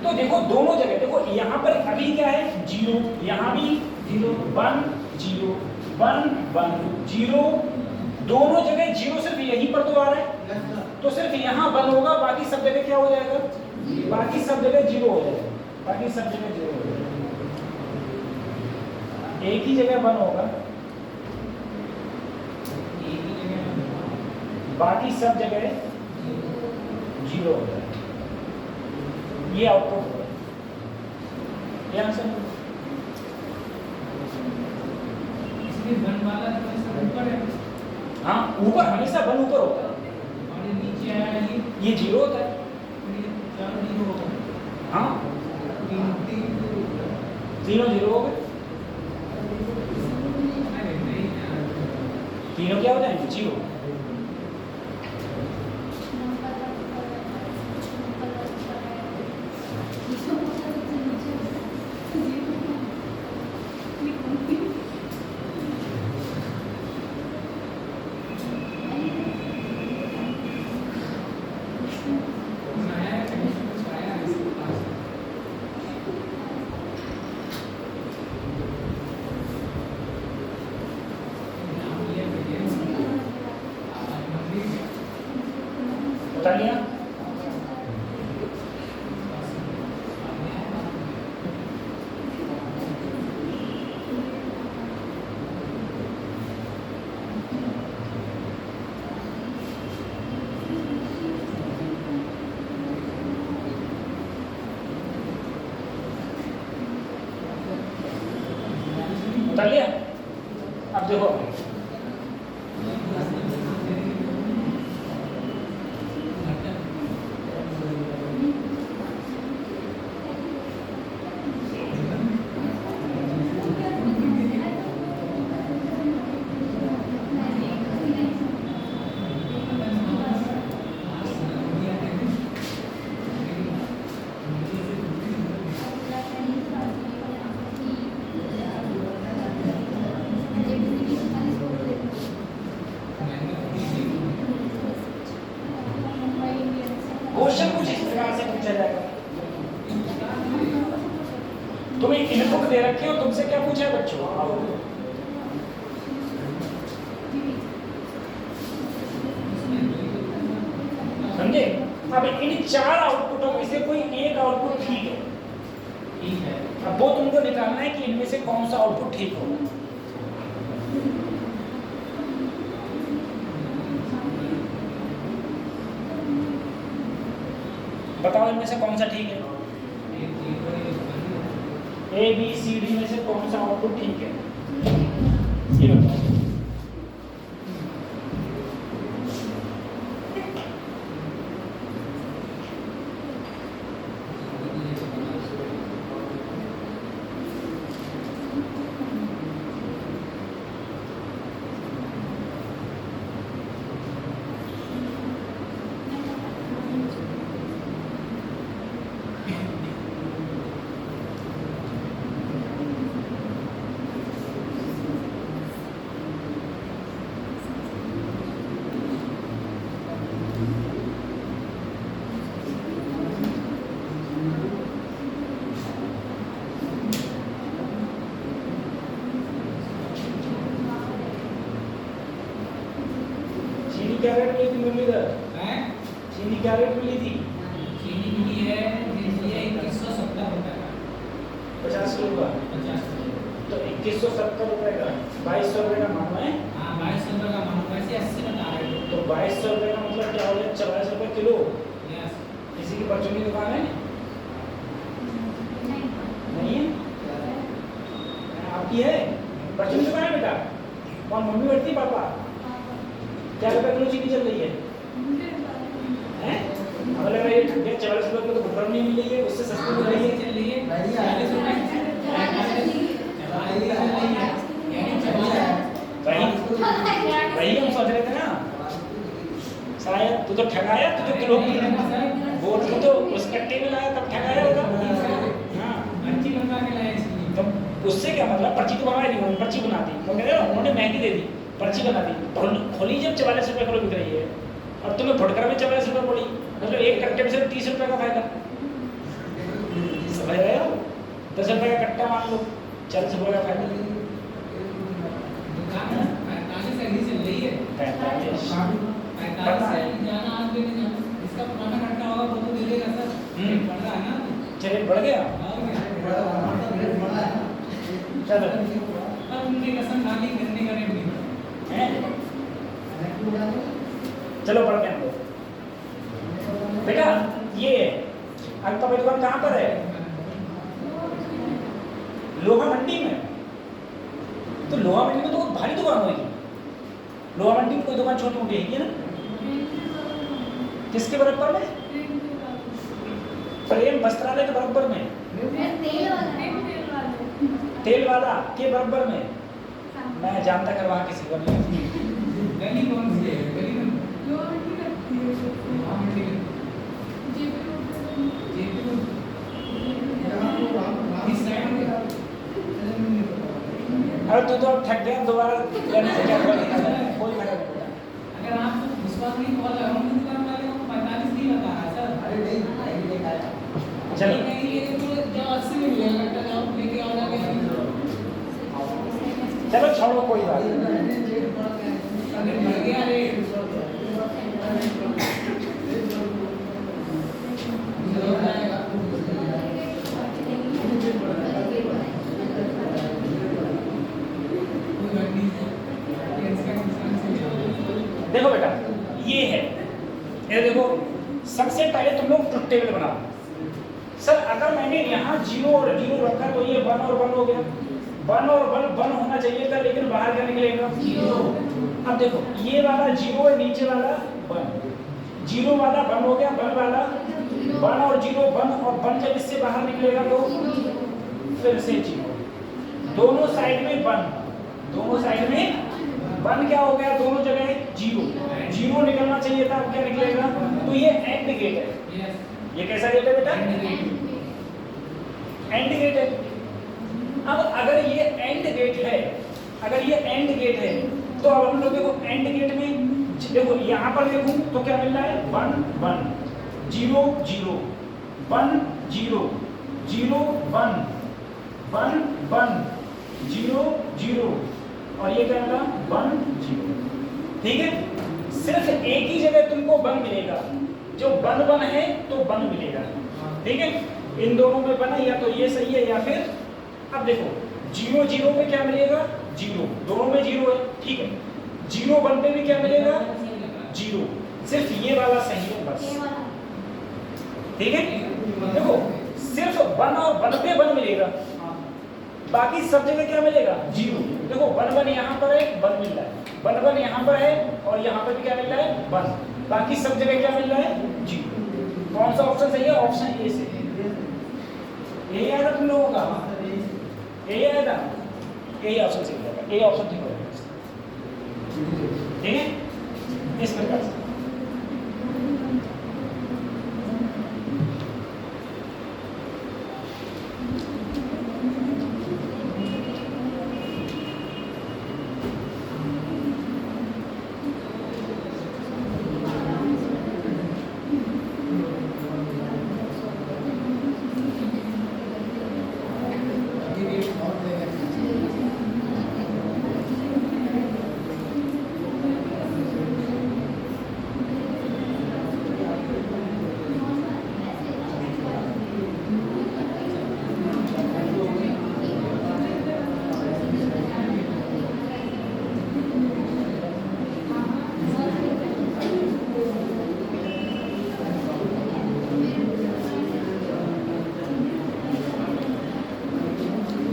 तो देखो दोनों जगह, देखो यहाँ पर अभी क्या है? 0, यहाँ भी 0, 1 0 1 1 0, दोनों जगह 0 सिर्फ यहीं पर तो आ रहा है। तो सिर्फ यहाँ 1 होगा, बाकी सब जगह क्या हो जाएगा? बाकी सब जगह 0 हो जाएगा, बाकी सब जगह 0 हो जाएगा। एक ही जगह 1 होगा, बाकी सब जगह 0 हो जाएगा। ये आउटपुट होगा। ये आंसर इसलिए 1 वाला जो है ऊपर है। हाँ, ऊपर हमेशा 1 ऊपर होता है और ये नीचे आया ये 0 होता है। ये 4 0 होगा। हाँ, 3 तीनों 0 हो गए, तीनों क्या हो जाएंगे? 0। बता लिया? बता लिया? अब देखो क्वेश्चन कुछ इस प्रकार से पूछा जाएगा। तुम्हें इनपुट दे रखी हो, तुमसे क्या पूछा है बच्चों? समझे? अब इन 4 आउटपुटों में से कोई एक आउटपुट ठीक है। ठीक है। अब वो तुमको निकालना है कि इनमें से कौन सा आउटपुट ठीक होगा। बताओ इनमें से कौन सा ठीक है? ए बी सी डी में से कौन सा आउटपुट ठीक है? ये बताओ। क्या रेट मिली थी मुरलीधर? चीनी क्या रेट मिली थी? चीनी मिली है 2170 रुपए का। 50 किलो का 50 तो 2170 रुपए का 2200 रुपए का मानो है। हाँ 2200 रुपए का मानो, वैसे 80 बता रहे हो। तो 2200 रुपये का मतलब क्या हो गया? 44 रुपये किलो। यस। किसी की परचून की दुकान है? नहीं है? आपकी है? परचून की दुकान है बेटा? कौन, मम्मी बैठती है, पापा? क्या रुपये किलो चीनी चल रही है? हैं? हमें लग रहा है ये ठग गया, 44 रुपये किलो तो भुट्टा नहीं मिल रही है, उससे सस्ती मिल रही है। चल रही है 40 रुपए वही हम सोच रहे थे ना, शायद तू तो ठगाया, तू तो किलो की बोल, तू तो उस कट्टे में लाया तब ठगाया होगा। हाँ, पर्ची बनवा के लाया इसलिए। तो उससे क्या मतलब? पर्ची तो बनवाई नहीं उन्होंने, पर्ची बना दी। वो कह रहे हो उन्होंने महंगी दे दी, पर्ची बना दी। खोली जब 44 रुपये किलो बिक रही है और तुम्हें फुटकर में 44 रुपये पड़ी, मतलब एक कट्टे में से 30 रुपये का फायदा। समझ रहे हो? 10 रुपये का कट्टा मान लो, 40 रुपये का फायदा। दुकान 45 से चल रही है। 45 45 से जाना आज लेने जाना, इसका पुराना कट्टा होगा वो तो दे देगा सर। बढ़ रहा है ना, चलिए बढ़ गया। और क्या? चलो अब उनकी कसम खा ली, गन्ने का रेट नहीं बढ़ा। हैं? चलो बढ़ गया हम लोग। बेटा ये अल्पा की दुकान कहाँ पर है? लोहा मंडी में। तो लोहा मंडी में तो बहुत भारी दुकान होगी। लोहा मंडी में कोई दुकान छोटी मोटी है ना? किसके बराबर में? प्रेम वस्त्रालय के बराबर में? तेल वाला के बराबर में? मैं जानता कर वहाँ किसी को नहीं। गली कौन सी है? गली में वहाँ मंडी में जेपी रोड इस साइड में। अरे तू तो अब थक गया, दोबारा लेने से क्या कोई फायदा नहीं पड़ा। अगर आप विश्वास नहीं कॉल लगाऊंगी दुकान वाले को 45 नहीं बता रहा सर। चलो नहीं ये तो जो 80 में मिलेगा कट्टा, जाओ लेके आओ जाके। चलो छोड़ो कोई बात नहीं। अगर बढ़ गया रेट देखो बेटा ये है, ये देखो सबसे पहले तुम लोग ट्रुथ टेबल बनाओ। सर अगर मैंने यहाँ 0 और 0 रखा तो ये 1 और 1 हो गया। 1 और 1 होना चाहिए था, लेकिन बाहर क्या निकलेगा? 0। अब देखो ये वाला 0 है, नीचे वाला 1। 0 वाला 1 हो गया, 1 वाला 1 और 0 1 और 1 जब इससे बाहर निकलेगा तो फिर से 0। दोनों साइड में 1, दोनों साइड में 1 क्या हो गया? दोनों जगह 0 0 निकलना चाहिए था, अब क्या निकलेगा? तो ये एंड गेट है। ये कैसा गेट है बेटा? एंड गेट है। अब अगर ये एंड गेट है, अगर ये एंड गेट है तो अब हम लोग देखो एंड गेट में देखो यहाँ पर देखूं तो क्या मिल रहा है? 1 1 0 0 1 0 0 1 1 1 0 0 और ये क्या मिला? 1 0। ठीक है, सिर्फ एक ही जगह तुमको 1 मिलेगा, जो 1 1 है तो 1 मिलेगा। ठीक है, इन दोनों में बना या तो ये सही है या फिर अब देखो 0 0 में क्या मिलेगा? 0, दोनों में 0 है। ठीक है, 0 1 पे भी क्या मिलेगा? 0, सिर्फ ये वाला सही है बस। ठीक है, देखो सिर्फ 1 और 1 पे 1 मिलेगा, बाकी सब जगह क्या मिलेगा? 0। देखो 1 1 यहाँ पर है, 1 मिल रहा है, 1 1 यहाँ पर है और यहाँ पर भी क्या मिल रहा है? 1। बाकी सब जगह क्या मिल रहा है? 0। कौन सा ऑप्शन सही है? ऑप्शन ए से। यही आया था तुम लोगों का? यही आया था, यही ऑप्शन सही होगा, ए ऑप्शन ठीक होगा। ठीक है, इस प्रकार से।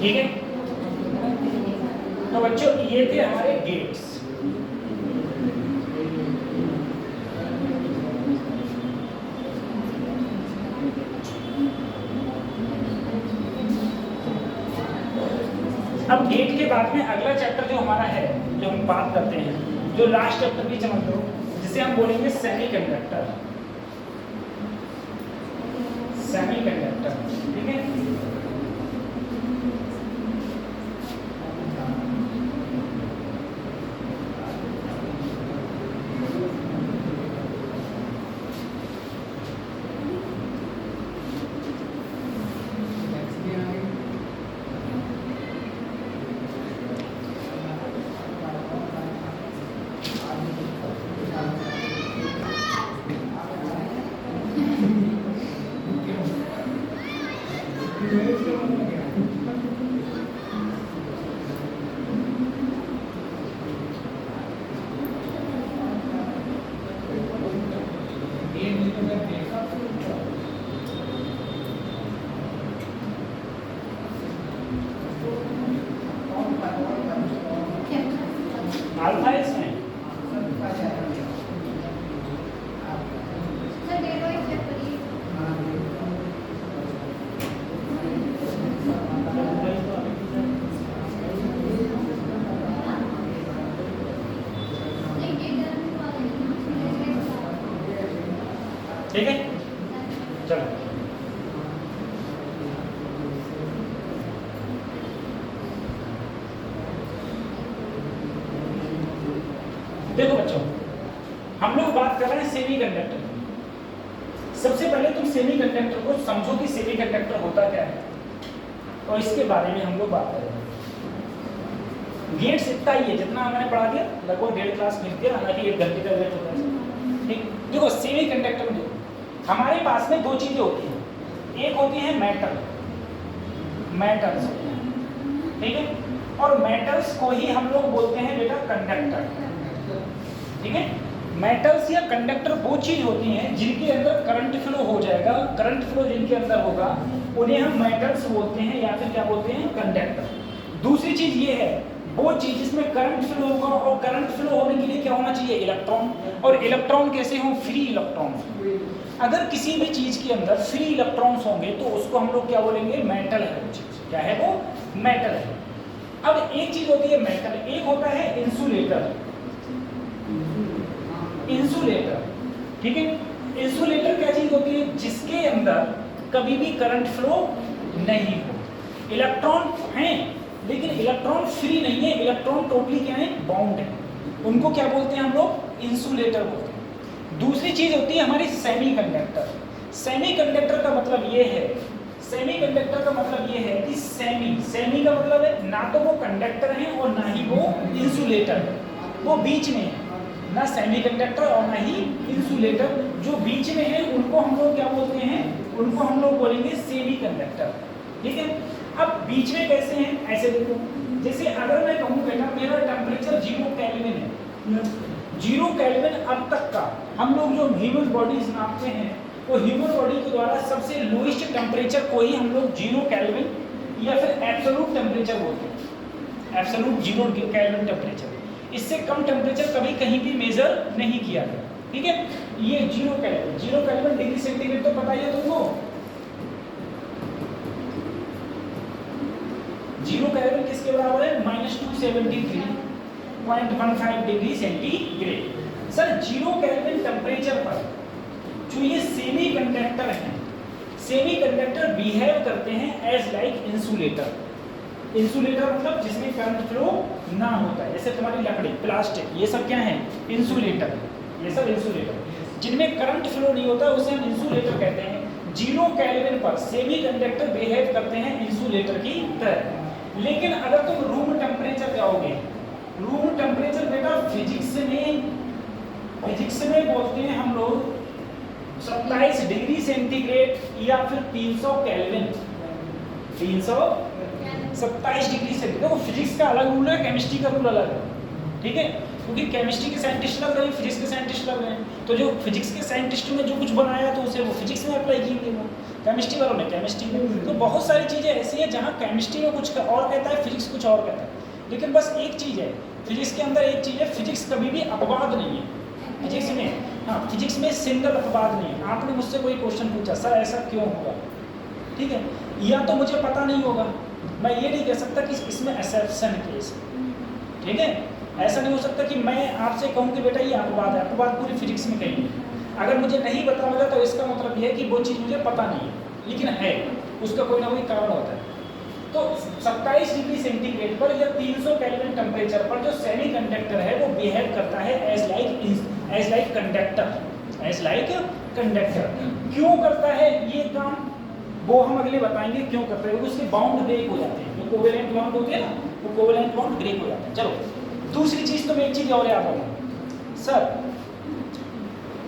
ठीक है। तो बच्चों ये थे हमारे गेट्स। अब गेट के बाद में अगला चैप्टर जो हमारा है, जो हम बात करते हैं, जो लास्ट चैप्टर भी समझ लो, जिसे हम बोलेंगे सेमीकंडक्टर। सेमीकंडक्टर, ठीक है। अल्फा इसमें ठीक है। चलो देखो बच्चों, हम लोग बात कर रहे हैं सेमीकंडक्टर की। सबसे पहले तुम सेमीकंडक्टर को समझो कि सेमीकंडक्टर होता क्या है, और इसके बारे में हम लोग बात करेंगे। गेट्स इतना ही है जितना मैंने पढ़ा दिया, लगभग 1.5 क्लास मिल गया, हालांकि 1 घंटे का गेट होता है। ठीक, देखो सेमीकंडक्टर में हमारे पास में 2 चीजें होती हैं। एक होती है मेटल, मेटल्स होते हैं, ठीक है, और मेटल्स को ही हम लोग बोलते हैं बेटा कंडक्टर। ठीक है, मेटल्स या कंडक्टर वो चीज होती हैं जिनके अंदर करंट फ्लो हो जाएगा। करंट फ्लो जिनके अंदर होगा उन्हें हम मेटल्स बोलते हैं, या फिर क्या बोलते हैं, कंडक्टर। दूसरी चीज ये है, वो चीज जिसमें करंट फ्लो होगा, और करंट फ्लो होने के लिए क्या होना चाहिए, इलेक्ट्रॉन। और इलेक्ट्रॉन कैसे हो, फ्री इलेक्ट्रॉन। अगर किसी भी चीज के अंदर फ्री इलेक्ट्रॉन्स होंगे तो उसको हम लोग क्या बोलेंगे, मेटल है वो चीज। क्या है वो, मेटल है। अब एक चीज होती है मेटल, एक होता है इंसुलेटर। इंसुलेटर, ठीक है। इंसुलेटर क्या चीज होती है, जिसके अंदर कभी भी करंट फ्लो नहीं हो। इलेक्ट्रॉन हैं लेकिन इलेक्ट्रॉन फ्री नहीं है, इलेक्ट्रॉन टोटली क्या है, बाउंड है। उनको क्या बोलते हैं हम लोग, इंसुलेटर बोलते हैं। दूसरी चीज होती है हमारी सेमीकंडक्टर। सेमीकंडक्टर का मतलब ये है, सेमीकंडक्टर का मतलब ये है कि सेमी का मतलब है ना तो वो कंडक्टर है और ना ही वो इंसुलेटर है, वो बीच में है। ना सेमीकंडक्टर और ना ही इंसुलेटर, जो बीच में है उनको हम लोग क्या बोलते हैं, उनको हम लोग बोलेंगे सेमीकंडक्टर। ठीक है, अब बीच में कैसे हैं, ऐसे देखो, जैसे अगर मैं कहूँ बेटा मेरा टेम्परेचर 0 केल्विन है, 0 केल्विन अब तक का हम लोग जो ह्यूमन बॉडीज नापते हैं, वो ह्यूमन बॉडी के द्वारा सबसे लोएस्ट टेम्परेचर को ही हम लोग 0 केल्विन या फिर एब्सोल्यूट टेम्परेचर बोलते हैं। एब्सोल्यूट 0 केल्विन टेम्परेचर, इससे कम टेम्परेचर कभी कहीं भी मेजर नहीं किया गया। ठीक है, ये 0 केल्विन, 0 केल्विन डिग्री सेंटीग्रेड तो पता ही है तुमको। 0 केल्विन किसके बराबर है, -273.15 degree centigrade. Sir 0 kelvin temperature पर जो ये सेमीकंडक्टर हैं, सेमीकंडक्टर बिहेव करते हैं एज लाइक इंसुलेटर। इंसुलेटर मतलब जिसमें करंट फ्लो ना होता है, जैसे तुम्हारी लकड़ी, प्लास्टिक, ये सब क्या है, इंसुलेटर। ये सब इंसुलेटर जिनमें करंट फ्लो नहीं होता उसे हम इंसुलेटर कहते हैं। 0 केल्विन पर सेमीकंडक्टर बिहेव करते हैं इंसुलेटर की तरह। लेकिन अगर तुम रूम टेम्परेचर जाओगे, रूम टेम्परेचर बेटा फिजिक्स में बोलते हैं हम लोग 27 डिग्री सेंटीग्रेड या फिर 300 केल्विन, 327 डिग्री सेंटीग्रेड। देखो फिजिक्स का अलग रूल है, केमिस्ट्री का रूल अलग है। ठीक है, क्योंकि केमिस्ट्री के साइंटिस्ट लग रहे हैं, फिजिक्स के साइंटिस्ट लग रहे हैं, तो जो फिजिक्स के साइंटिस्ट ने जो कुछ बनाया तो उसे वो फिजिक्स में अप्लाई किएंगे वो। केमिस्ट्री वालों ने केमिस्ट्री में, तो बहुत सारी चीज़ें ऐसी हैं जहाँ केमिस्ट्री में कुछ और कहता है, फिजिक्स कुछ और कहता है। लेकिन बस एक चीज़ है फिजिक्स के अंदर, एक चीज़ है, फिजिक्स कभी भी अपवाद नहीं है फिजिक्स में। हाँ, फिजिक्स में सिंगल अपवाद नहीं है। आपने मुझसे कोई क्वेश्चन पूछा, सर ऐसा क्यों होगा, ठीक है, या तो मुझे पता नहीं होगा, मैं ये नहीं कह सकता कि इसमें एक्सेप्शन केस है, ठीक है। ऐसा नहीं हो सकता कि मैं आपसे कहूँ कि बेटा ये अपवाद है, अपवाद पूरी फिजिक्स में कहीं नहीं। अगर मुझे नहीं पता होगा तो इसका मतलब ये है कि वो चीज़ मुझे पता नहीं है, लेकिन है, उसका कोई ना कोई कारण होता है। तो 27 डिग्री सेंटीग्रेड पर या 300 केल्विन टेम्परेचर पर जो सेमी कंडक्टर है वो बिहेव करता है एज लाइक कंडक्टर। क्यों करता है ये काम, वो हम अगले बताएंगे क्यों करते हैं। उसके बाउंड ब्रेक हो जाते हैं, जो कोवेलेंट बाउंड होते हैं ना, वो कोवेलेंट बाउंड ब्रेक हो जाते हैं। चलो दूसरी चीज़, तो मैं एक चीज़ और याद रखूँ सर,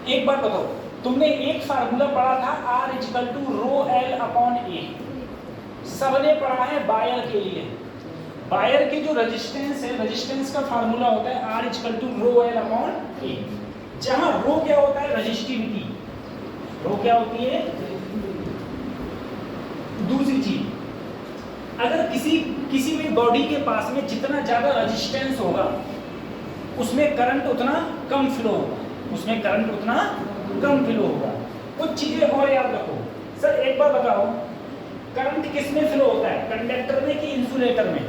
एक बार बताओ, तुमने एक फार्मूला पढ़ा था R = ρl/A, सबने पढ़ा है वायर के लिए। वायर के जो रेजिस्टेंस है, रेजिस्टेंस का फार्मूला होता है R = ρl/A, जहां रो क्या होता है, रेजिस्टिविटी। रो क्या होती है। दूसरी चीज, अगर किसी भी बॉडी के पास में जितना ज्यादा रेजिस्टेंस होगा उसमें करंट उतना कम फ्लो होगा, उसमें करंट उतना कम फ्लो होगा। कुछ चीजें और याद रखो सर, एक बार बताओ, करंट किस में फ्लो होता है, कंडक्टर में कि इंसुलेटर में।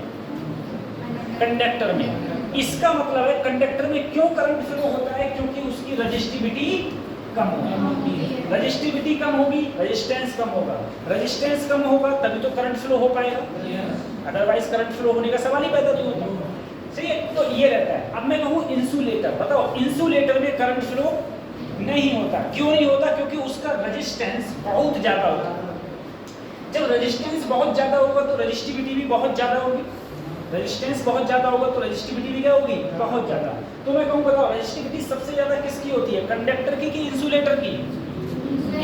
कंडक्टर में। इसका मतलब है कंडक्टर में क्यों करंट फ्लो होता है, क्योंकि उसकी रेजिस्टिविटी कम होगी। रेजिस्टिविटी कम होगी, रेजिस्टेंस कम होगा, रेजिस्टेंस कम होगा तभी तो करंट फ्लो हो पाएगा, अदरवाइज करंट फ्लो होने का सवाल ही पैदा नहीं होता। सही है, तो ये रहता है। अब मैं कहूँ इंसुलेटर, बताओ इंसुलेटर में करंट फ्लो नहीं होता। क्यों नहीं होता, क्योंकि उसका रेजिस्टेंस बहुत ज्यादा होता है। जब रेजिस्टेंस बहुत ज्यादा होगा तो रेजिस्टिविटी भी बहुत ज्यादा होगी, रेजिस्टेंस बहुत ज्यादा होगा तो रेजिस्टिविटी भी क्या होगी, बहुत ज्यादा। तो मैं कहूँ बताओ रेजिस्टिविटी सबसे ज्यादा किसकी होती है, कंडक्टर की कि इंसुलेटर की।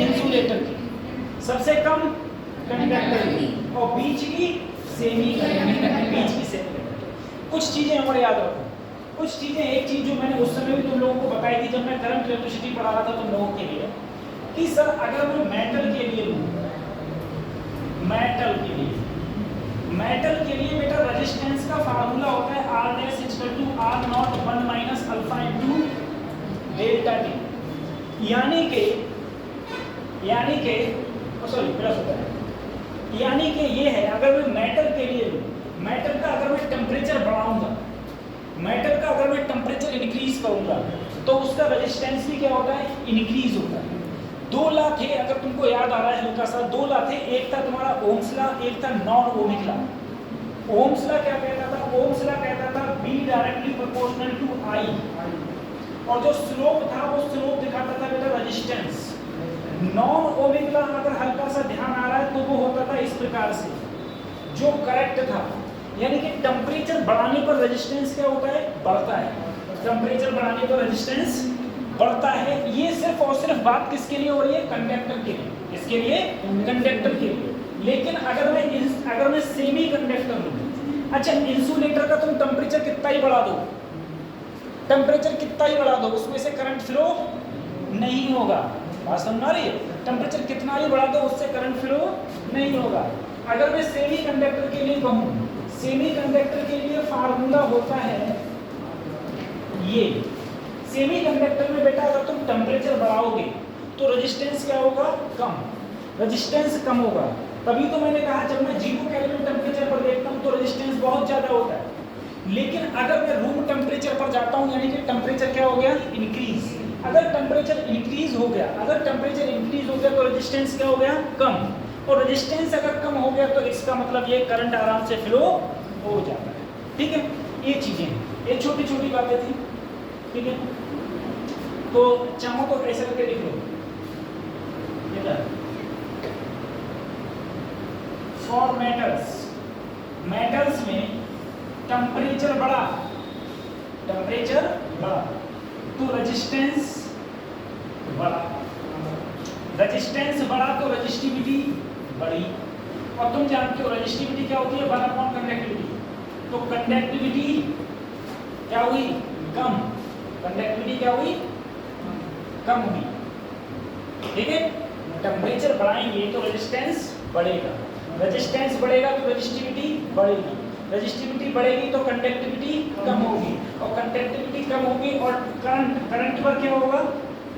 इंसुलेटर की। सबसे कम कंडक्टर की, और बीच की सेमी कंडक्टर, बीच की सेमी कंडक्टर। कुछ चीजें और याद रखो, कुछ चीजें, एक चीज जो मैंने उस समय भी तुम लोगों को बताई थी जब मैं करंट इलेक्ट्रिसिटी पढ़ा रहा था तुम लोगों के लिए, कि सर अगर मैं मेटल के लिए लूँ, मेटल के लिए बेटा रेजिस्टेंस का फार्मूला होता है R' = R0 1 - alpha × delta T। यानी कि ये है, अगर मैं मेटल के लिए लूँ, मेटल का अगर मैं टेम्परेचर बढ़ाऊंगा, मेटल का अगर मैं टेम्परेचर इंक्रीज करूंगा तो उसका रेजिस्टेंस भी क्या होता है, इंक्रीज होता है। 2 लॉ थे, अगर तुमको याद आ रहा है हल्का सा, 2 लॉ थे, एक था तुम्हारा ओम्स लॉ, एक था non ohmic law. Ohm's law क्या कहता था, ओम्स लॉ कहता था B directly proportional to I, और जो स्लोप था वो स्लोप दिखाता था बेटा रेजिस्टेंस। नॉन ओमिक लॉ अगर हल्का सा ध्यान आ रहा है तो वो होता था इस प्रकार से, जो करेक्ट था, यानी कि टेम्परेचर बढ़ाने पर रेजिस्टेंस क्या होता है, बढ़ता है। टेम्परेचर बढ़ाने पर रेजिस्टेंस बढ़ता है। ये सिर्फ और सिर्फ बात किसके लिए हो रही है, कंडक्टर के लिए। किसके लिए, कंडक्टर के लिए। लेकिन अगर मैं सेमी कंडक्टर लूं, अच्छा इंसुलेटर का तुम टेम्परेचर कितना ही बढ़ा दो, टेम्परेचर कितना ही बढ़ा दो, उसमें से करंट फ्लो नहीं होगा। बात समझ आ रही है, टेम्परेचर कितना ही बढ़ा दो उससे करंट फ्लो नहीं होगा। अगर मैं सेमी कंडक्टर के लिए कहूँ, सेमी कंडक्टर के लिए फार्मूला होता है ये। सेमी कंडक्टर में बेटा अगर तुम टेम्परेचर बढ़ाओगे तो रेजिस्टेंस क्या होगा, कम, रेजिस्टेंस कम होगा। तभी तो मैंने कहा जब मैं 0 केल्विन टेम्परेचर पर देखता हूँ तो रेजिस्टेंस बहुत ज़्यादा होता है। लेकिन अगर मैं रूम टेम्परेचर पर जाता हूँ, यानी कि टेम्परेचर क्या हो गया, इंक्रीज। अगर टेम्परेचर इंक्रीज हो गया, अगर टेम्परेचर इंक्रीज हो गया तो रेजिस्टेंस क्या हो गया, कम। और रेजिस्टेंस अगर कम हो गया तो इसका मतलब ये करंट आराम से फ्लो हो जाता है। ठीक है, ये चीज़ें, ये छोटी छोटी बातें थी। ठीक है, तो चाहो तो ऐसे करके लिख लो, फॉर मेटल्स, मेटल्स में टेम्परेचर बढ़ा, टेम्परेचर बढ़ा तो रेजिस्टेंस बढ़ा, रेजिस्टेंस बढ़ा तो रेजिस्टिविटी बढ़ी। और तुम जानते हो रेजिस्टिविटी क्या होती है, 1 कंडक्टिविटी। तो कंडक्टिविटी क्या हुई, कम, कंडक्टिविटी क्या हुई, कम हुई। ठीक है, टेम्परेचर बढ़ाएंगे तो रेजिस्टेंस बढ़ेगा, रेजिस्टेंस बढ़ेगा तो रेजिस्टिविटी बढ़ेगी, रेजिस्टिविटी बढ़ेगी तो कंडक्टिविटी कम होगी, और कंडक्टिविटी कम होगी और करंट पर क्या होगा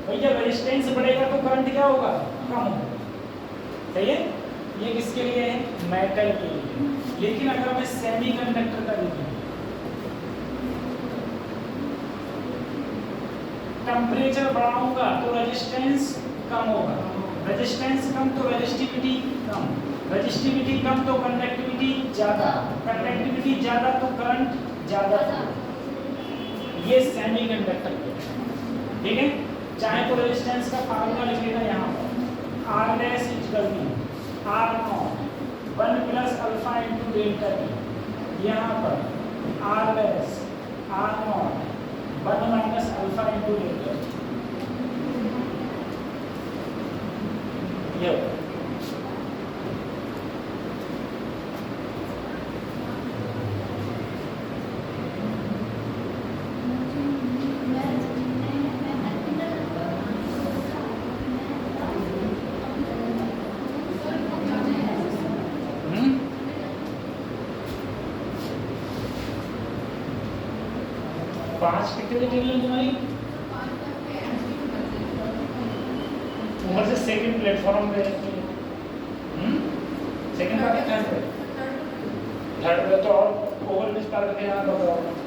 भैया, रेजिस्टेंस बढ़ेगा तो करंट क्या होगा, कम होगा। सही है, ये किसके लिए है, मेटल के लिए। लेकिन अगर मैं सेमीकंडक्टर का देखूं, टेम्परेचर बढ़ाऊंगा तो रेजिस्टेंस कम होगा, रेजिस्टेंस कम तो रेजिस्टिविटी कम, रेजिस्टिविटी कम तो कंडक्टिविटी ज़्यादा, कंडक्टिविटी ज़्यादा तो करंट ज़्यादा। ये सेमीकंडक्टर के, ठीक है। चाहे तो रेजिस्टेंस का फार्मूला लिख लेना यहाँ पर, R dash equal to R nought 1 plus alpha into delta T, यहाँ पर R dash R nought 1 minus alpha into delta T, ये पांच कितने टेबल तुम्हारी ऊपर से सेकंड प्लेटफॉर्म पे, सेकंड का क्या है, थर्ड पे तो और ओवर ब्रिज पार करके जाना पड़ता होगा।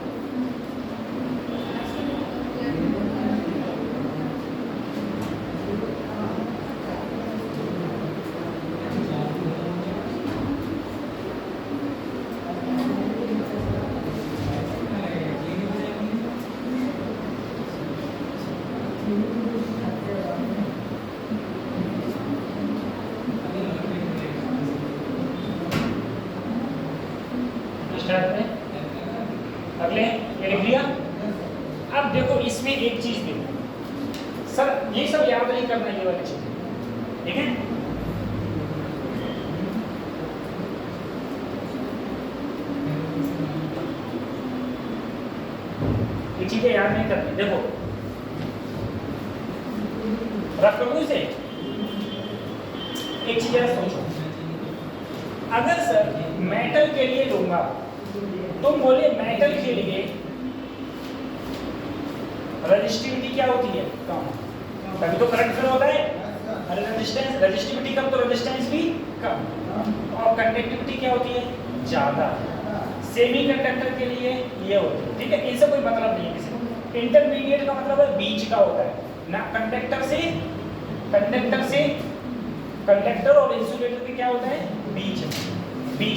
अगले ये लिख लिया। अब देखो इसमें एक चीज देखो सर, ये सब याद नहीं करना, ये वाली चीज, ठीक है। ये चीजें याद नहीं करनी। देखो रख कर इसे, एक चीज याद सोचो, अगर सर मेटल के लिए लूंगा, तुम बोले मेटल के लिए रेजिस्टिविटी क्या होती है, कम, तभी तो करंट फ्लो होता है। अरे रेजिस्टिविटी कम तो रेजिस्टेंस भी कम, और कंडक्टिविटी क्या होती है, ज्यादा। सेमीकंडक्टर के लिए ये होती है, ठीक है। इनसे कोई मतलब नहीं है किसी को। इंटरमीडिएट का मतलब है बीच का होता है ना, कंडक्टर से कंडक्टर और इंसुलेटर के क्या होता है, बीच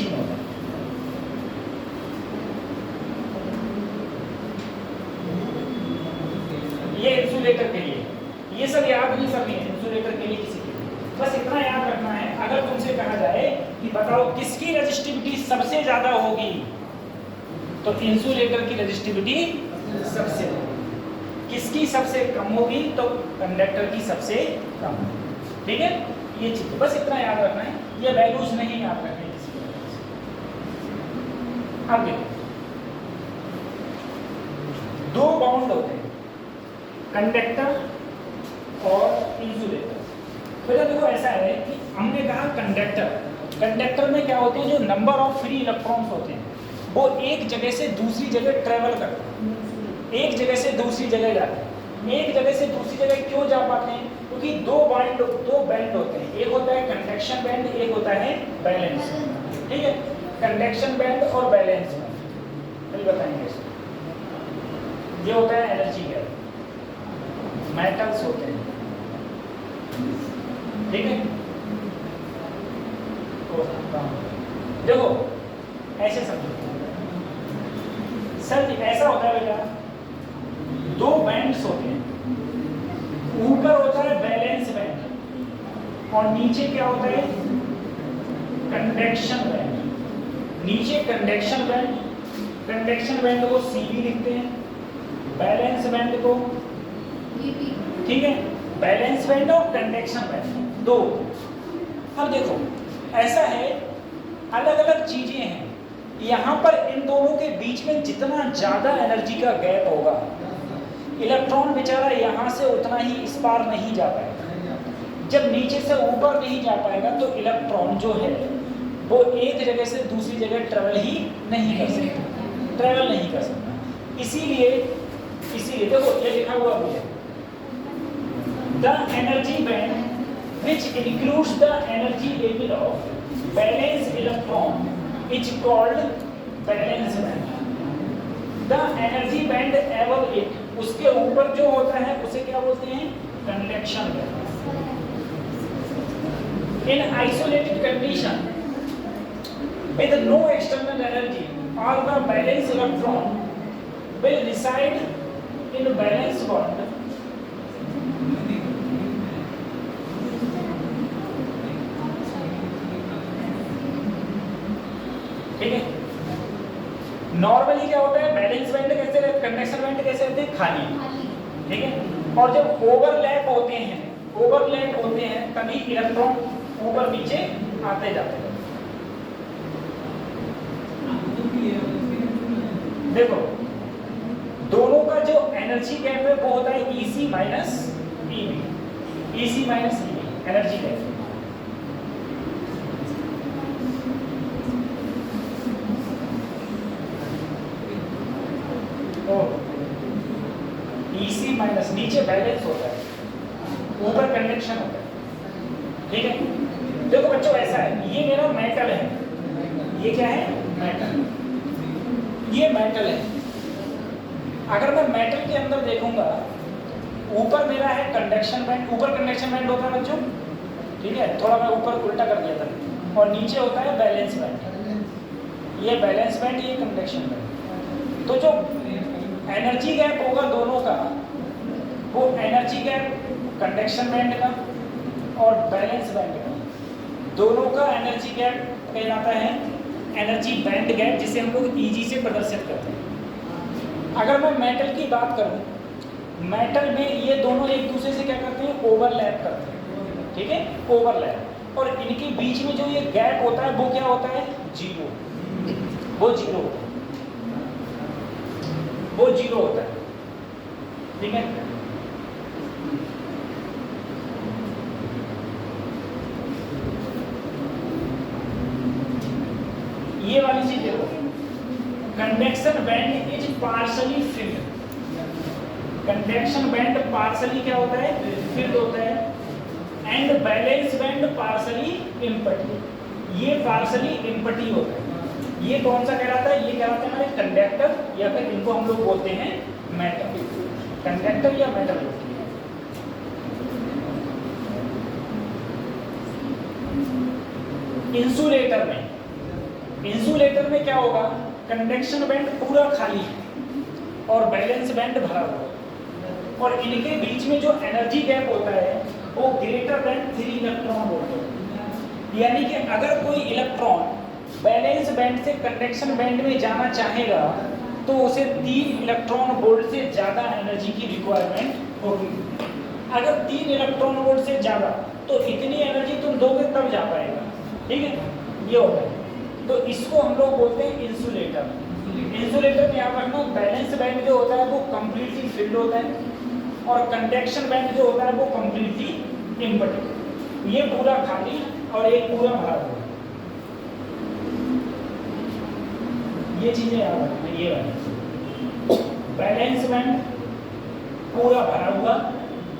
में होता है। ये इंसुलेटर के लिए, ये सब याद नहीं करनी है इंसुलेटर के लिए किसी के लिए, बस इतना याद रखना है। अगर तुमसे कहा जाए कि बताओ किसकी रेजिस्टिविटी सबसे ज्यादा होगी, तो इंसुलेटर की रेजिस्टिविटी सबसे, किसकी सबसे कम होगी, तो कंडक्टर की सबसे कम, ठीक है। ये चीज बस इतना याद रखना है, ये वैल्यूज नहीं याद रखने किसी के। अब देखो दो बॉन्ड होते हैं, कंडक्टर और इंसुलेटर। तो देखो ऐसा है कि हमने कहा कंडक्टर में क्या होते हैं, जो नंबर ऑफ फ्री इलेक्ट्रॉन्स होते हैं वो एक जगह से दूसरी जगह ट्रेवल करते हैं, एक जगह से दूसरी जगह जाते हैं। एक जगह से दूसरी जगह क्यों जा पाते हैं, क्योंकि दो बैंड होते हैं, एक होता है कंडक्शन बैंड, एक होता है बैलेंस, ठीक है। कंडक्शन बैंड और बैलेंस बैंड कल बताएंगे इसको। ये होता है एनर्जी गैप, मेटल्स होते हैं, ठीक है। देखो ऐसे समझो सर, ऐसा होता है बेटा, दो बैंड्स होते हैं, ऊपर होता है बैलेंस बैंड और नीचे क्या होता है, कंडक्शन बैंड। नीचे कंडक्शन बैंड को सीबी लिखते हैं, बैलेंस बैंड को, ठीक है। बैलेंस बैंड और कंडक्शन बैंड दो। अब देखो ऐसा है, अलग अलग चीजें हैं, यहाँ पर इन दोनों के बीच में जितना ज्यादा एनर्जी का गैप होगा, इलेक्ट्रॉन बेचारा यहाँ से उतना ही इस पार नहीं जा पाएगा। जब नीचे से ऊपर नहीं जा पाएगा तो इलेक्ट्रॉन जो है वो एक जगह से दूसरी जगह ट्रेवल ही नहीं कर सकता, इसीलिए देखो ये लिखा हुआ भी है, the energy band which includes the energy level of balance electron is called balance band. The energy band above it, उसके ऊपर जो होता है उसे क्या बोलते हैं, conduction band. In isolated condition with no external energy, all the valence electron will reside in valence bond ठीक है। नॉर्मली क्या होता है, बैलेंस बैंड कैसे रहते, कंडक्शन बैंड कैसे रहते हैं, खाली, ठीक है। और जब ओवरलैप होते हैं तभी इलेक्ट्रॉन ऊपर नीचे आते जाते हैं। देखो दोनों का जो एनर्जी गैप है वो होता है EC minus EB, energy gap. EC minus, नीचे बैलेंस होता है, ऊपर कंडक्शन होता है, ठीक है। देखो बच्चों ऐसा है, ये मेरा मेटल है, ये क्या है, मेटल, ये मेटल है। अगर मैं मेटल के अंदर देखूंगा, ऊपर मेरा है कंडक्शन बैंड, ऊपर कंडक्शन बैंड होता है बच्चों, ठीक है, थोड़ा मैं ऊपर उल्टा कर दिया था, और नीचे होता है बैलेंस बैंड, ये बैलेंस बैंड, ये कंडक्शन बैंड। तो जो एनर्जी गैप होगा दोनों का, वो एनर्जी गैप कंडक्शन बैंड का और बैलेंस बैंड का, दोनों का एनर्जी गैप कहलाता है एनर्जी बैंड गैप, जिसे हम लोग EG से प्रदर्शित करते हैं। अगर मैं मेटल की बात करूं, मेटल में ये दोनों एक दूसरे से क्या करते हैं, ओवरलैप करते हैं, ठीक है, ओवरलैप। और इनके बीच में जो ये गैप होता है वो क्या होता है, जीरो, वो जीरो होता है, वो जीरो होता है, ठीक है। ये वाली चीज देखो, conduction band is partially field, conduction band partially क्या होता है, फिल्ड होता है, and balance band partially empty, ये पार्शली एम्प्टी होता है। ये कौन सा कहलाता है, ये कहलाता है हमारे कंडक्टर, या फिर इनको हम लोग बोलते हैं मेटल, कंडक्टर या मेटल होती है। इंसुलेटर में क्या होगा, कंडक्शन बैंड पूरा खाली है और बैलेंस बैंड भरा हुआ है, और इनके बीच में जो एनर्जी गैप होता है वो ग्रेटर देन 3 इलेक्ट्रॉन वोल्ट होता है। यानी कि अगर कोई इलेक्ट्रॉन बैलेंस बैंड से कंडक्शन बैंड में जाना चाहेगा तो उसे 3 इलेक्ट्रॉन वोल्ट से ज़्यादा एनर्जी की रिक्वायरमेंट होगी। अगर 3 इलेक्ट्रॉन वोल्ट से ज़्यादा, तो इतनी एनर्जी तुम दोगे तब जा पाएगा, ठीक है, ये होता है। तो इसको हम लोग बोलते हैं इंसुलेटर। इंसुलेटर में याद रखना, बैलेंस बैंड जो होता है वो कम्प्लीटली फिल्ड होता है, और कंडक्शन बैंड जो होता है वो कम्प्लीटली एम्प्टी, ये पूरा खाली और एक पूरा भरा हुआ। ये चीजें याद रखना, ये वाली बैलेंस बैंड पूरा भरा हुआ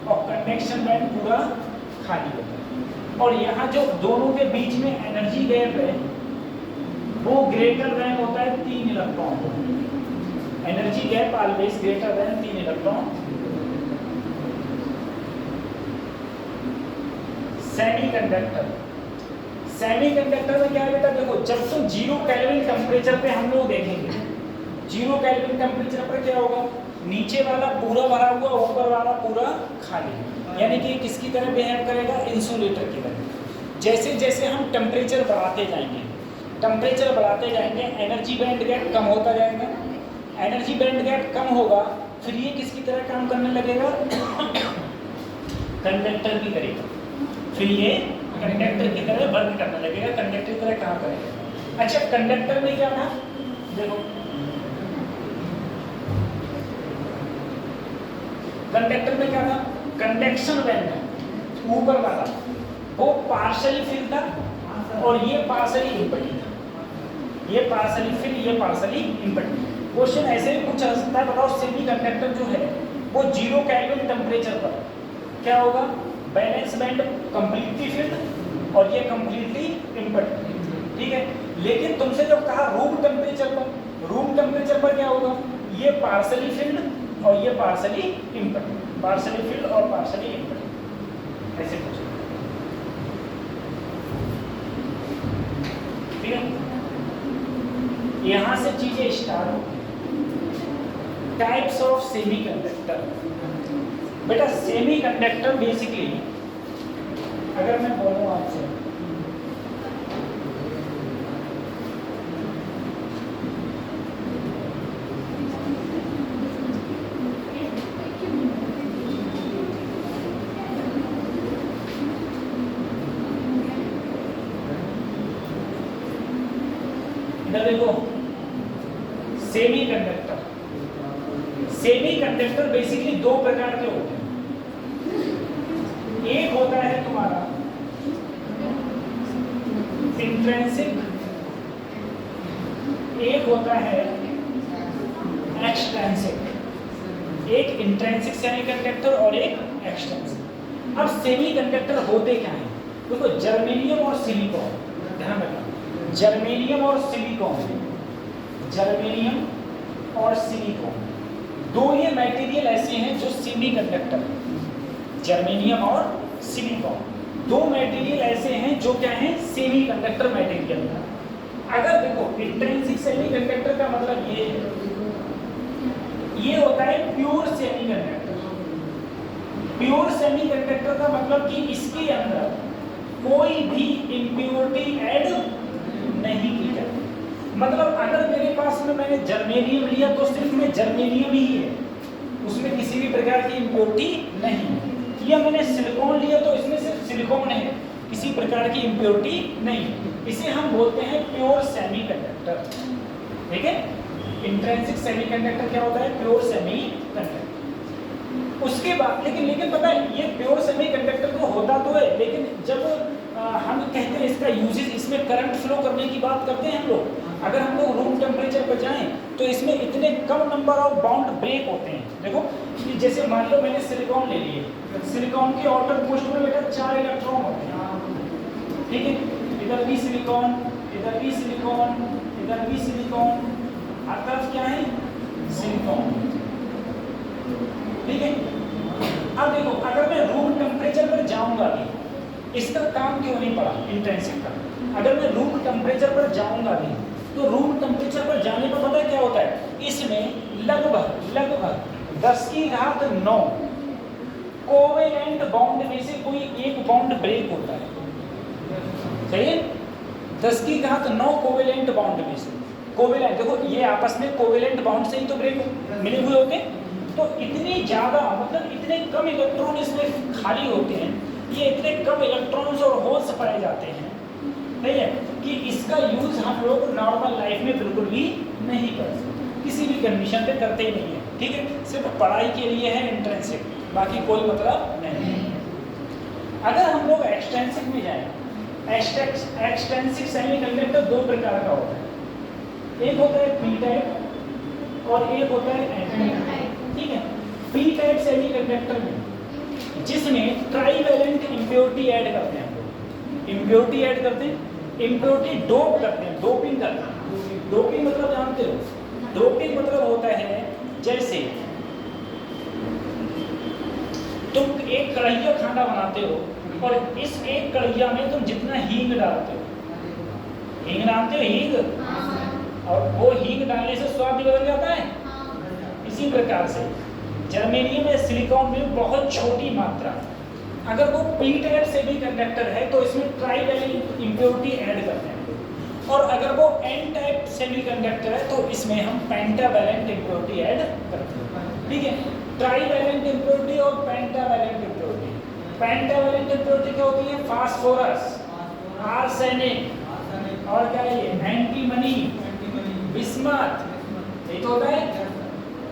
और कंडक्शन बैंड पूरा खाली होता है। और यहाँ जो दोनों के बीच में एनर्जी गैप है वो ग्रेटर देन होता है 3 electron, energy gap always greater than 3 electron. Semiconductor में क्या है बेटा, देखो जब तुम 0 केल्विन टेम्परेचर पे हम लोग देखेंगे, 0 केल्विन टेम्परेचर पर क्या होगा, नीचे वाला पूरा भरा हुआ, ऊपर वाला पूरा खाली, यानी कि किसकी तरह बिहेव करेगा, इंसुलेटर की तरह। जैसे जैसे हम टेम्परेचर बढ़ाते जाएंगे एनर्जी बैंड गैप कम होता जाएगा, एनर्जी बैंड गैप कम होगा, फिर ये किसकी तरह काम करने लगेगा, कंडक्टर की तरह, फिर ये कंडक्टर की तरह वर्क करने लगेगा। कंडक्टर की तरह काम करेगा। अच्छा, कंडक्टर में क्या था, देखो कंडक्टर में क्या था, कंडक्शन बैंड ऊपर वाला वो पार्शली फिल था और ये पार्शली इम्पटी था। ये पार्शली फिल, ये पार्शली इम्पटी। क्वेश्चन ऐसे भी पूछा जा सकता है, बताओ सेमीकंडक्टर जो है वो 0 केल्विन टेम्परेचर पर क्या होगा, बैलेंस बैंड कंप्लीटली फिल्ड और ये कंप्लीटली इम्पटी, ठीक है। लेकिन तुमसे जब कहा रूम टेम्परेचर पर, रूम टेम्परेचर पर क्या होगा, ये पार्शली फिल्ड और ये पार्शली इम्पटी, पार्शली फिल्ड और पार्शली इम्पटी, ऐसे पूछा, ठीक है। यहां से चीजें स्टार्ट होती हैं। Types of semiconductor. बेटा सेमीकंडक्टर बेसिकली अगर मैं बोलूं आपसे, इधर देखो सेमीकंडक्टर, सेमीकंडक्टर बेसिकली दो प्रकार के होते हैं। एक होता है तुम्हारा इंट्रिंसिक, एक होता है एक्सट्रिंसिक। एक इंट्रिंसिक सेमीकंडक्टर और एक एक्सट्रिंसिक। अब सेमीकंडक्टर होते क्या हैं, देखो जर्मेनियम और सिलिकॉन, ध्यान रखना, जर्मेनियम और सिलिकॉन, जर्मेनियम और सिलिकॉन दो ये मटेरियल ऐसे हैं जो सेमीकंडक्टर हैं। जर्मेनियम और सिलिकॉन दो मटेरियल ऐसे हैं जो क्या हैं, सेमीकंडक्टर मटेरियल। अगर देखो इंट्रिंसिक सेमीकंडक्टर का मतलब ये है, ये होता है प्योर सेमीकंडक्टर। प्योर सेमीकंडक्टर का मतलब कि इसके अंदर कोई भी इम्प्योरिटी ऐड नहीं की जाती। मतलब अगर मेरे पास में मैंने जर्मेनियम लिया तो सिर्फ में जर्मेनियम ही है, उसमें किसी भी प्रकार की इम्प्योरिटी नहीं। या मैंने सिलिकॉन लिया तो इसमें सिर्फ सिलिकॉन है, किसी प्रकार की इम्प्योरिटी नहीं। इसे हम बोलते हैं प्योर सेमीकंडक्टर, ठीक है। इंट्रिंसिक सेमीकंडक्टर क्या होता है, प्योर सेमीकंडक्टर। उसके बाद लेकिन पता है ये प्योर सेमीकंडक्टर तो होता तो है, लेकिन जब हम कहते हैं इसका यूजेज, इसमें करंट फ्लो करने की बात करते हैं हम लोग, अगर हम लोग रूम टेम्परेचर पर जाएं तो इसमें इतने कम नंबर ऑफ बाउंड ब्रेक होते हैं। देखो जैसे मान लो मैंने सिलिकॉन ले लिए, सिलिकॉन के आउटर मोस्ट में बेटा 4 इलेक्ट्रॉन होते हैं, ठीक है। इधर भी सिलिकॉन, इधर भी सिलिकॉन, इधर भी सिलिकॉन, हर तरफ क्या है, सिलिकॉन, ठीक है। अब देखो अगर मैं रूम टेम्परेचर पर जाऊंगा भी, इसका काम क्यों नहीं पड़ा इंट्रिंसिक का, अगर मैं रूम टेम्परेचर पर जाऊंगा भी तो रूम टेम्परेचर पर जाने पर पता है क्या होता है, इसमें लगभग 10⁹ कोवेलेंट बाउंड में से कोई एक बाउंड ब्रेक होता है, सही है। 10⁹ कोवेलेंट बाउंड में से, कोवेलेंट देखो ये आपस में कोवेलेंट बाउंड से ही तो ब्रेक मिले हुए होते हैं। तो इतनी ज्यादा मतलब इतने कम इलेक्ट्रॉन इसमें खाली होते हैं, ये इतने कम इलेक्ट्रॉन्स और होल्स पाए जाते हैं, ठीक है, कि इसका यूज हम लोग नॉर्मल लाइफ में बिल्कुल भी नहीं कर सकते, किसी भी कंडीशन पे करते ही नहीं है, ठीक है। सिर्फ पढ़ाई के लिए है इंट्रिंसिक, बाकी कोई मतलब नहीं है। अगर हम लोग एक्सट्रिंसिक में जाएं, एक्सट्रिंसिक सेमीकंडक्टर दो प्रकार का होता है, एक होता है पी टाइप और एक होता है एन टाइप, ठीक है। पी टाइप सेमीकंडक्टर में जिसमें ट्राईवैलेंट इम्प्योरिटी ऐड करते हैं हम लोग, इम्प्योरिटी ऐड करते हैं, इम्प्योरिटी डोप करते हैं, डोपिंग करते हैं। डोपिंग मतलब जानते हो, डोपिंग मतलब होता है जैसे तुम एक कढ़ैया खाना बनाते हो और इस एक कढ़ैया में तुम जितना हींग डालते हो, हींग डालते हो हींग, और वो हींग डालने से स्वाद भी बदल जाता है। इसी प्रकार से जर्मेनियम या सिलिकॉन में बहुत छोटी मात्रा, अगर वो पी टाइप सेमीकंडक्टर है तो इसमें ट्राईवैलेंट इम्प्योरिटी ऐड करते हैं, और अगर वो एन टाइप सेमीकंडक्टर है तो इसमें हम पेंटावैलेंट इम्प्योरिटी ऐड करते हैं, ठीक है। ट्राईवैलेंट इम्प्योरिटी और पेंटावैलेंट इम्प्योरिटी, पेंटावैलेंट इम्प्योरिटी क्या होती है, फास्फोरस, आर्सेनिक और क्या है ये एंटीमनी, बिस्मथ, ये तो होता है।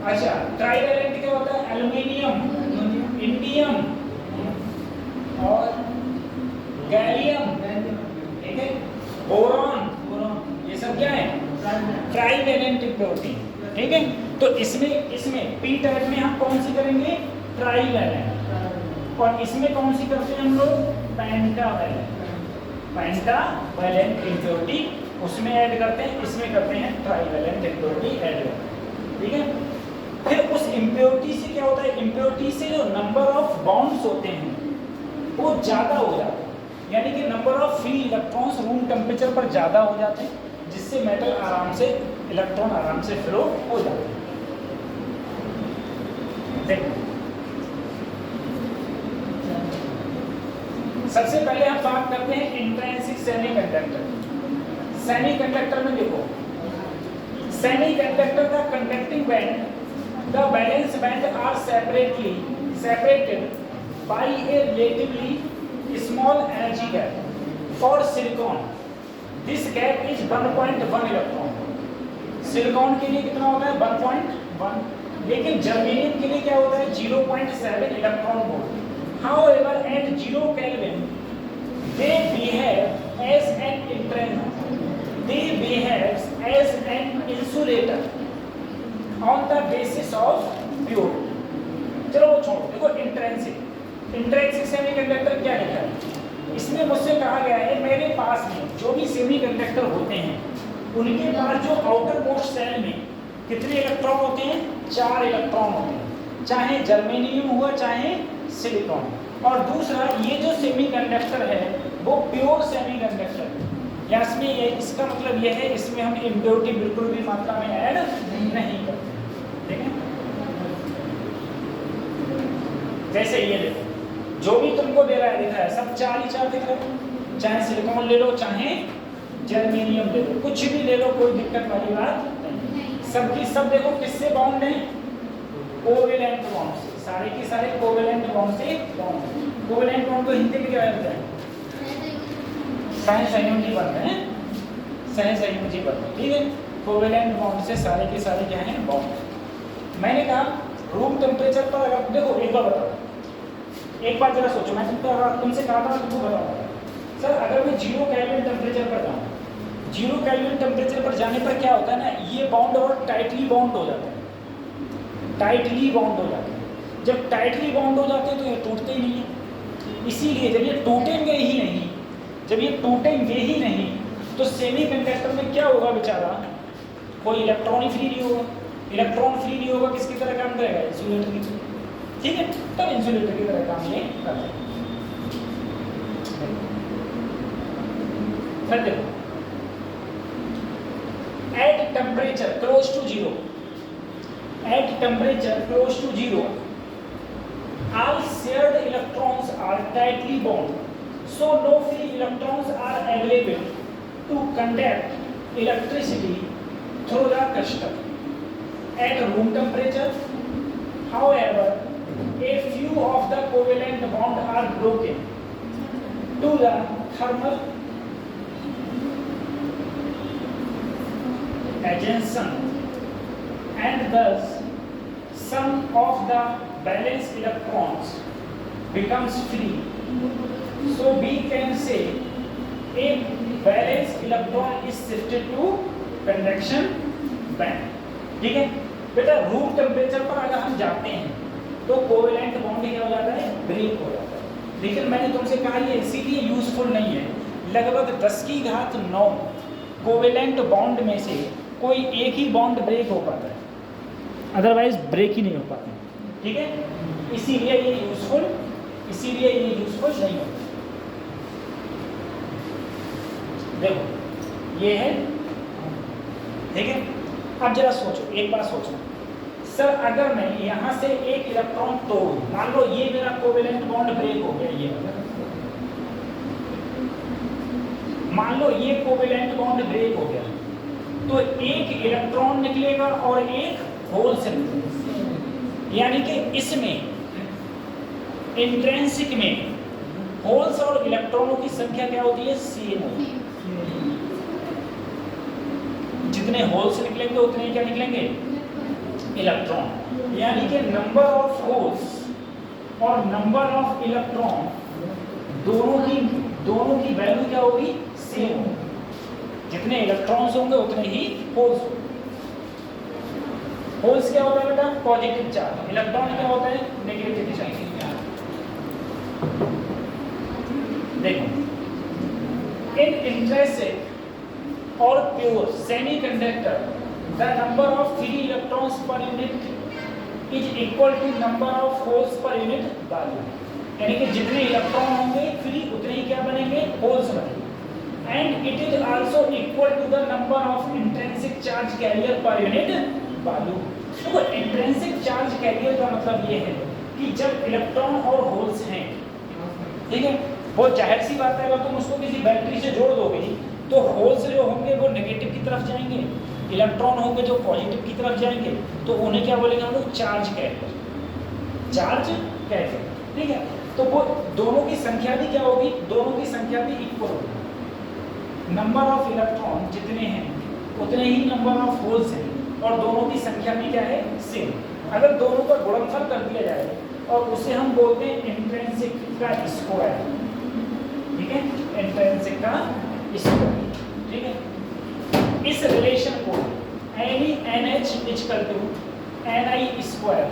अच्छा ट्राईवैलेंट क्या होता है, एल्युमिनियम, इंडियम और गैलियम, ठीक है, बोरॉन, ये सब क्या है? ट्राइवेलेंट इम्प्योरिटी, ठीक है। तो इसमें पी टाइप में हम कौन सी करेंगे? ट्राइवेलेंट। और इसमें कौन सी करते हैं हम लोग? पेंटावेलेंट। पेंटावेलेंट इम्प्योरिटी उसमें ऐड करते हैं, इसमें करते हैं ट्राइवेलेंट इम्प्योरिटी ऐड, ठीक है। फिर उस इम्प्योरिटी से क्या होता है? इम्प्योरिटी से जो नंबर ऑफ बॉन्ड्स होते हैं वो ज़्यादा हो जाते हैं, यानी कि number of free electrons room temperature पर ज़्यादा हो जाते हैं, जिससे मेटल आराम से इलेक्ट्रॉन आराम से फ्लो हो जाते हैं। देखो सबसे पहले हम बात करते हैं इंट्रिंसिक सेमीकंडक्टर। सेमीकंडक्टर में देखो, सेमीकंडक्टर का conducting band, the valence band are separated by a relatively small energy gap. For silicon, this gap is 1.1 electron. Silicon के लिए कितना होता है? 1.1। लेकिन जर्मेनियम के लिए क्या होता है? 0.7 electron volt. However, at 0 Kelvin, they behave as an insulator on the basis of purity. चलो वो छोड़ो, देखो इंट्रिंसिक सेमीकंडक्टर क्या लिखा है? इसमें मुझसे कहा गया है मेरे पास में जो भी सेमीकंडक्टर होते हैं उनके पास जो आउटर मोस्ट सेल में कितने इलेक्ट्रॉन होते हैं? 4 इलेक्ट्रॉन होते हैं, चाहे जर्मेनियम हुआ चाहे सिलिकॉन। और दूसरा, ये जो सेमीकंडक्टर है वो प्योर सेमीकंडक्टर है, या इसमें ये इसका मतलब ये है इसमें हम इम्प्योरिटी बिल्कुल भी मात्रा में ऐड नहीं करते, ठीक है। जैसे ये देखो, जो भी तुमको दे रहा है दिख रहा है, सब 4 ही 4 दिख रहे हैं, चाहे सिलिकॉन ले लो चाहे जर्मेनियम ले लो, कुछ भी ले लो, कोई दिक्कत वाली बात नहीं। सबकी सब देखो किससे बाउंड है? कोवेलेंट बॉन्ड से, सारे के सारे कोवेलेंट बॉन्ड से बाउंड। कोवेलेंट बॉन्ड को हिंदी में क्या कहते हैं? सहसंयोजी बंध है, सहसंयोजी बंध, ठीक है। कोवेलेंट बॉन्ड से सारे के सारे क्या हैं? बॉन्ड। मैंने कहा रूम टेम्परेचर पर अगर देखो, एक बार बताओ, एक बार जरा सोचो, मैं तुमसे कहा था तुमको बताऊंगा सर, अगर मैं 0 केल्विन टेम्परेचर पर जाऊँ, 0 केल्विन टेम्परेचर पर जाने पर क्या होता है ना, ये बॉन्ड और टाइटली बॉन्ड हो जाता है, टाइटली बॉन्ड हो जाते हैं। जब टाइटली बॉन्ड हो जाते हैं तो ये टूटते ही नहीं है। इसीलिए जब ये टूटेंगे ही नहीं, जब ये टूटेंगे ही नहीं तो सेमीकंडक्टर में क्या होगा बेचारा? कोई इलेक्ट्रॉन ही फ्री नहीं होगा। इलेक्ट्रॉन फ्री नहीं होगा, किसकी तरह काम करेगा? इंसुलेटर की तरह, ठीक है। तब इंसुलेटर की तरह काम ये करता है। फिर देखो, at temperature close to zero, at temperature close to 0, all shared electrons are tightly bound, so no free electrons are available to conduct electricity through the crystal. At room temperature, however, a few of the covalent bonds are broken to the thermal adhesion, and thus some of the valence electrons becomes free. So we can say a valence electron is shifted to conduction band, ठीक है। बेटा room temperature पर अगर हम जाते हैं तो covalent bond क्या हो जाता है? ब्रेक हो जाता है। लेकिन मैंने तुमसे कहा ये इसीलिए यूजफुल नहीं है, लगभग 10⁹ कोवेलेंट बॉन्ड में से कोई एक ही बॉन्ड ब्रेक हो पाता है, अदरवाइज ब्रेक ही नहीं हो पाते, ठीक है। इसीलिए ये यूजफुल नहीं होता। देखो ये है, ठीक है। अब जरा सोचो, एक बार सोचो सर, अगर मैं यहाँ से एक इलेक्ट्रॉन तोड़ूं, मान लो ये मेरा कोवेलेंट बॉन्ड ब्रेक हो गया, ये मान लो ये कोवेलेंट बॉन्ड ब्रेक हो गया, तो एक इलेक्ट्रॉन निकलेगा और एक होल से निकलेगा, यानी कि इसमें इंट्रिंसिक में होल्स और इलेक्ट्रॉनों की संख्या क्या होती है? सेम होती है। जितने होल्स निकलेंगे उतने क्या निकलेंगे? इलेक्ट्रॉन। यानी कि नंबर ऑफ होल्स और नंबर ऑफ इलेक्ट्रॉन दोनों की वैल्यू क्या होगी, सेम होगी। जितने इलेक्ट्रॉन्स होंगे उतने ही होल्स होंगे। होल्स क्या होता है बेटा, पॉजिटिव चार्ज, इलेक्ट्रॉन क्या होता है, नेगेटिव चार्ज। देखो, इन इंट्रिंसिक और pure semiconductor the number of free electrons per unit is equal to number of holes per unit value. यानी कि जितने इलेक्ट्रॉन होंगे फ्री उतने ही क्या बनेंगे, होल्स बनेंगे। And it is also equal to the number of intrinsic charge carrier per unit value. तो intrinsic charge carrier का मतलब ये है कि जब इलेक्ट्रॉन और होल्स हैं, ठीक है, वो जाहिर सी बात है, अगर तुम उसको किसी बैटरी से जोड़ दोगे तो होल्स जो होंगे वो नेगेटिव की तरफ जाएंगे, इलेक्ट्रॉन होंगे जो पॉजिटिव की तरफ जाएंगे, तो उन्हें क्या बोलेंगे हम लोग, चार्ज कैरियर, चार्ज कैरियर, ठीक है। तो वो दोनों की संख्या भी क्या होगी, दोनों की संख्या भी इक्वल होगी। नंबर ऑफ इलेक्ट्रॉन जितने हैं उतने ही नंबर ऑफ होल्स हैं, और दोनों की संख्या भी क्या है, सेम। अगर दोनों का गुणनफल कर दिया जाए और उसे हम बोलते हैं इंट्रिंसिक का स्क्वायर, ठीक है, इंट्रिंसिक का स्क्वायर, ठीक है। इस रिलेशन को NH equal to Ni square,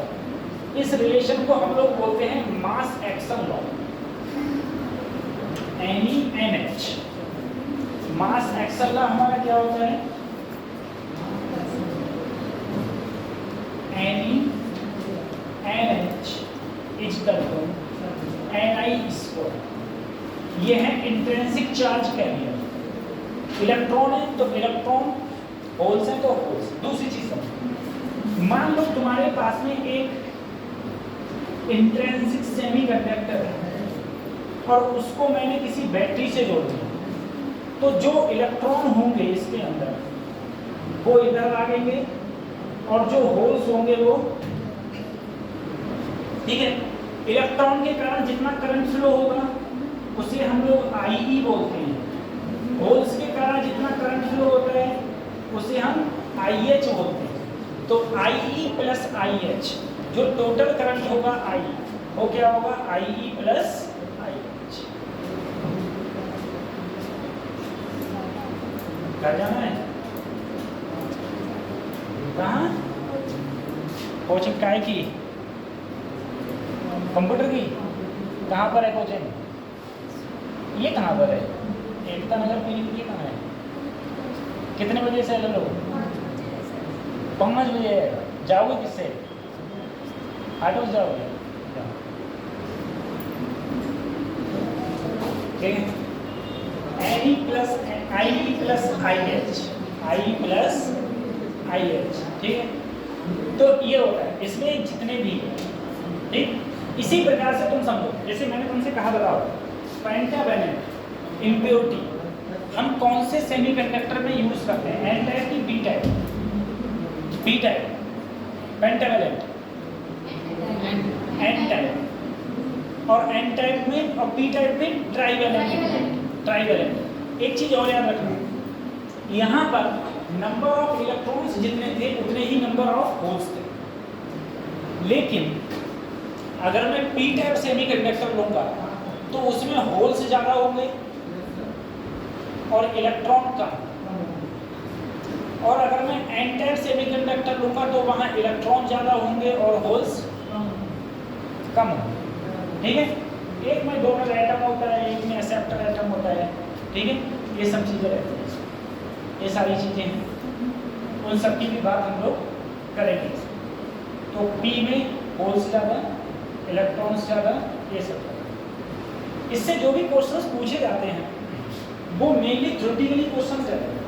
इस रिलेशन को हम लोग बोलते हैं mass action law. NH mass action law हमारा क्या होता है, NH equal to Ni square. ये है इंट्रिंसिक चार्ज कैरियर। इलेक्ट्रॉन है तो इलेक्ट्रॉन, होल्स है तो होल्स। दूसरी चीज समझो, मान लो तुम्हारे पास में एक इंट्रिंसिक सेमीकंडक्टर है और उसको मैंने किसी बैटरी से जोड़ दिया, तो जो इलेक्ट्रॉन होंगे इसके अंदर वो इधर भागेंगे और जो होल्स होंगे वो, ठीक है, इलेक्ट्रॉन के कारण जितना करंट फ्लो होगा उसे हम लोग IE बोलते हैं। होल्स के कारण जितना करंट फ्लो होता है उसे हम IH बोलते हैं। तो IE प्लस IH, जो टोटल करंट होगा I, वो क्या होगा, IE प्लस IH। घर जाना है, कहाँ कोचिंग काय की, कंप्यूटर की, कहाँ पर है कोचिंग, ये कहाँ पर है, एकता नगर क्लिनिक, ये कहाँ है, कितने बजे से ले लो, 5 बजे। जाओगे किससे, ऑटो से जाओगे, ठीक है। NE plus IE plus IH, IE plus IH, ठीक है। तो ये होता है इसमें जितने भी, ठीक। इसी प्रकार से तुम समझो, जैसे मैंने तुमसे कहा, बताओ पेंटावैलेंट इम्प्योरिटी हम कौन से सेमीकंडक्टर में यूज करते हैं, N टाइप की B type, B type pentavalent, N type, और N टाइप में और P टाइप में ट्राइवैलेंट, ट्राइवैलेंट। एक चीज और याद रखना, यहाँ पर नंबर ऑफ इलेक्ट्रॉन्स जितने थे उतने ही नंबर ऑफ होल्स थे। लेकिन अगर मैं P टाइप सेमीकंडक्टर लूंगा तो उसमें होल्स ज़्यादा होंगे और इलेक्ट्रॉन कम, और अगर मैं N टाइप सेमीकंडक्टर लूंगा तो वहाँ इलेक्ट्रॉन ज़्यादा होंगे और होल्स कम होंगे, ठीक है। एक में डोनर एटम होता है, एक में एक्सेप्टर एटम होता है, ठीक है। ये सब चीज़ें रहती हैं, ये सारी चीज़ें हैं, उन सब की भी बात हम लोग करेंगे। तो P में होल्स ज़्यादा, इलेक्ट्रॉन्स ज़्यादा, ये सब। इससे जो भी क्वेश्चंस पूछे जाते हैं वो मेनली थ्योरेटिकली क्वेश्चंस रहते हैं।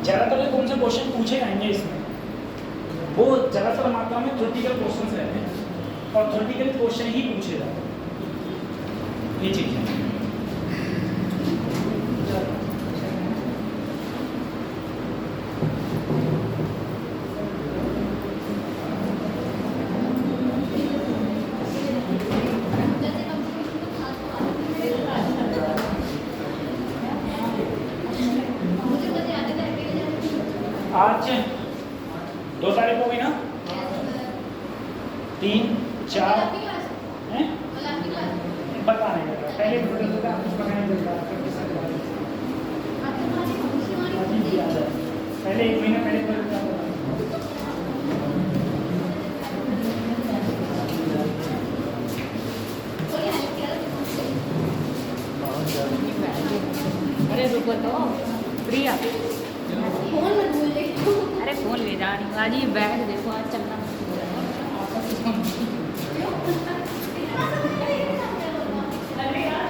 ज़्यादातर जो तुमसे क्वेश्चन पूछे जाएंगे इसमें वो ज़्यादातर मात्रा में थ्योरेटिकल क्वेश्चंस रहते हैं, और थ्योरेटिकल क्वेश्चन ही पूछे जाते हैं, ये चीज़ है। आज 2 तारीख हो गई ना, 3 4 हैं बता नहीं लगा पहले कुछ पता नहीं चलता पहले 1 महीना पहले अरे रुको तो प्रिया, फोन मत भूल जाइए। अरे फोन ले जा रही हूँ। आज ये बैग देखो, आज चलना अरे यार